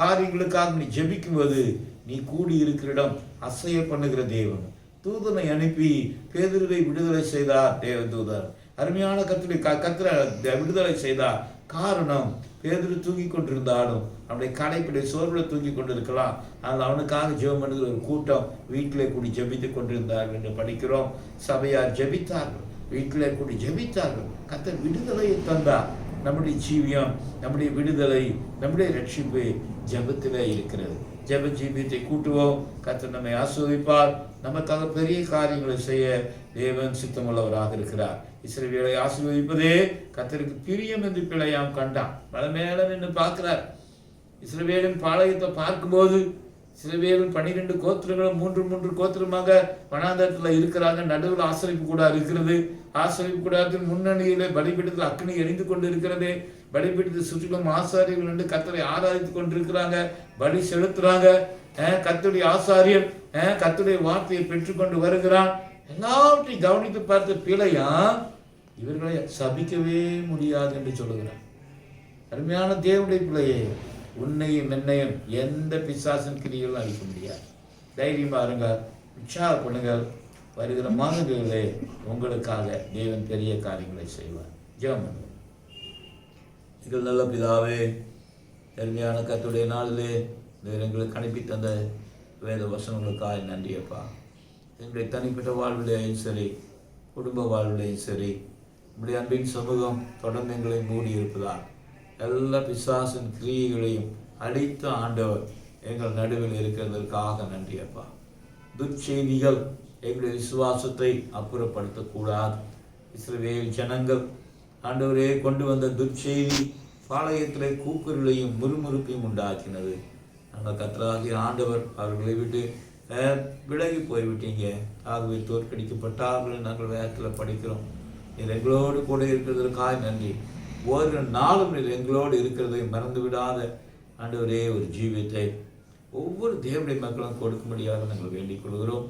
காரியங்களுக்காக நீ ஜெபிக்கும்போது, நீ கூடி இருக்கிற இடம் அசைய பண்ணுகிற தேவன். தூதனை அனுப்பி பேதுருவை விடுதலை செய்தார் தேவதூதர். அருமையான கர்த்தரை விடுதலை செய்தார். காரணம், பேதுரு தூங்கி கொண்டிருந்தாலும் அவனுடைய கடைப்பிடி சோர்வுல தூங்கி கொண்டிருக்கலாம். ஆனால் அவனுக்காக ஜெபம் பண்ணுகிற ஒரு கூட்டம் வீட்டிலே கூடி ஜெபித்துக் கொண்டிருந்தார்கள் என்று படிக்கிறோம். சபையார் ஜெபித்தார்கள், வீட்டிலே கூடி ஜெபித்தார்கள். கர்த்தர் விடுதலையை தந்தார். நம்முடைய ஜீவியம், நம்முடைய விடுதலை, நம்முடைய ரட்சிப்பு ஜெபத்திலே இருக்கிறது. ஜெப ஜீவியத்தை கூட்டுவோம். கர்த்தர் நம்மை ஆசீர்வதிப்பார். நமக்காக பெரிய காரியங்களை செய்ய தேவன் சித்தமுள்ளவராக இருக்கிறார். இஸ்ரவேலை ஆசீர்வதிப்பதே கர்த்தருக்கு பிரியம் என்று பிழையாம் கண்டான். மலை மேல நின்று பார்க்கிறார். இஸ்ரவேலின் பாளையத்தை பார்க்கும்போது இஸ்ரவேலின் 12 கோத்திரங்களும் 3 கோத்திரமாக வனாந்தரத்தில் இருக்கிறாங்க. நடுவில் ஆசரிப்பு கூடாரம் இருக்கிறது. ஆசரிப்பு கூடாரத்தின் முன்னணியிலே பலிபீடத்தில் அக்னி எரிந்து கொண்டு இருக்கிறது. பலிபீடத்தை சுற்றிலும் ஆசாரியர்கள் நின்று கர்த்தரை ஆராதித்துக் கொண்டிருக்கிறாங்க, பலி செலுத்துறாங்க. கர்த்தருடைய ஆசாரியர் கர்த்தருடைய வார்த்தையை பெற்றுக்கொண்டு வருகிறான். எல்லாவற்றையும் கவனித்து பார்த்த பிழையா இவர்களை சபிக்கவே முடியாது என்று சொல்லுகிறான். அருமையான தேவனுடைய பிள்ளையே, உன்னையும் என்னையும் எந்த பிசாசின் கிரிகளும் அழிக்க முடியாது. தைரியமா இருங்க, உற்சாகப்படுங்கள். வருகிற மாதங்களிலே உங்களுக்காக தேவன் பெரிய காரியங்களை செய்வார். ஜெபம் பண்ணுவோம். எங்கள் நல்ல பிதாவே, அருமையான கர்த்தருடைய நாளிலே எங்களுக்கு அனுப்பி தந்த வேத வசனங்களுக்காக நன்றியப்பா. எங்களுடைய தனிப்பட்ட வாழ்விலையும் சரி, குடும்ப வாழ்விலையும் சரி, நம்முடைய அன்பின் சமூகம் தொடர்ந்து எங்களை மூடி இருப்பதால் எல்லா பிசாசின் கிரியைகளையும் அழித்த ஆண்டவர் எங்கள் நடுவில் இருக்கிறதற்காக நன்றியப்பா. துர்ச்செய்திகள் எங்களுடைய விசுவாசத்தை அப்புறப்படுத்தக்கூடாது. இஸ்ரவேல் ஜனங்கள் ஆண்டவரே கொண்டு வந்த துர்ச்செய்தி பாளையத்திலே கூக்குரலையும் முறுமுறுப்பையும் உண்டாக்கினது. நாங்கள் கர்த்தராகிய ஆண்டவர் அவர்களை விட்டு விலகி போய்விட்டீங்க. ஆகவே தோற்கடிக்கப்பட்டார்கள் நாங்கள் வேதத்தில் படிக்கிறோம். நீர் எங்களோடு கூட இருக்கிறதற்காக நன்றி. ஒரு நாளும் நீர் எங்களோடு இருக்கிறதை மறந்து விடாத ஆண்டவரே ஒரு ஜீவியத்தை ஒவ்வொரு தேவனுடைய மக்களும் கொடுக்கும்படியாக நாங்கள் வேண்டிக் கொள்கிறோம்.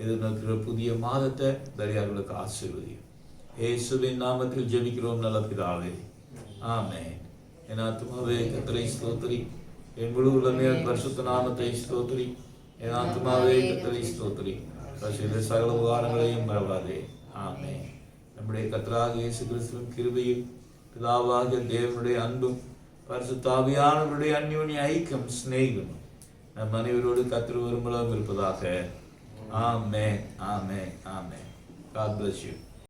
எதிர்நோக்கிற புதிய மாதத்தை தரியார்களுக்கு ஆசீர்வதியும். இயேசுவின் நாமத்தில் ஜெபிக்கிறோம் நல்ல பிதாவே, ஆமென். என் ஆத்துமாவே கர்த்தரை ஸ்தோத்திரி, என் முழு உள்ளமே பரிசுத்த நாமத்தை ஸ்தோத்திரி. என் ஆத்துமாவே கர்த்தரை ஸ்தோத்திரி, செய்த சகல உபகாரங்களையும் மறவாதே. ஆமென். நம்முடைய கர்த்தராகிய இயேசு கிறிஸ்துவின் கிருபையும் பிதாவாகிய தேவனுடைய அன்பும் பரிசுத்த ஆவியானவருடைய அந்யோன்ய ஐக்கியம் சிநேகம் நம் அனைவரோடு கர்த்தர் ஒருமுறை இருப்பதாக. ஆமென், ஆமென், ஆமென். God bless you.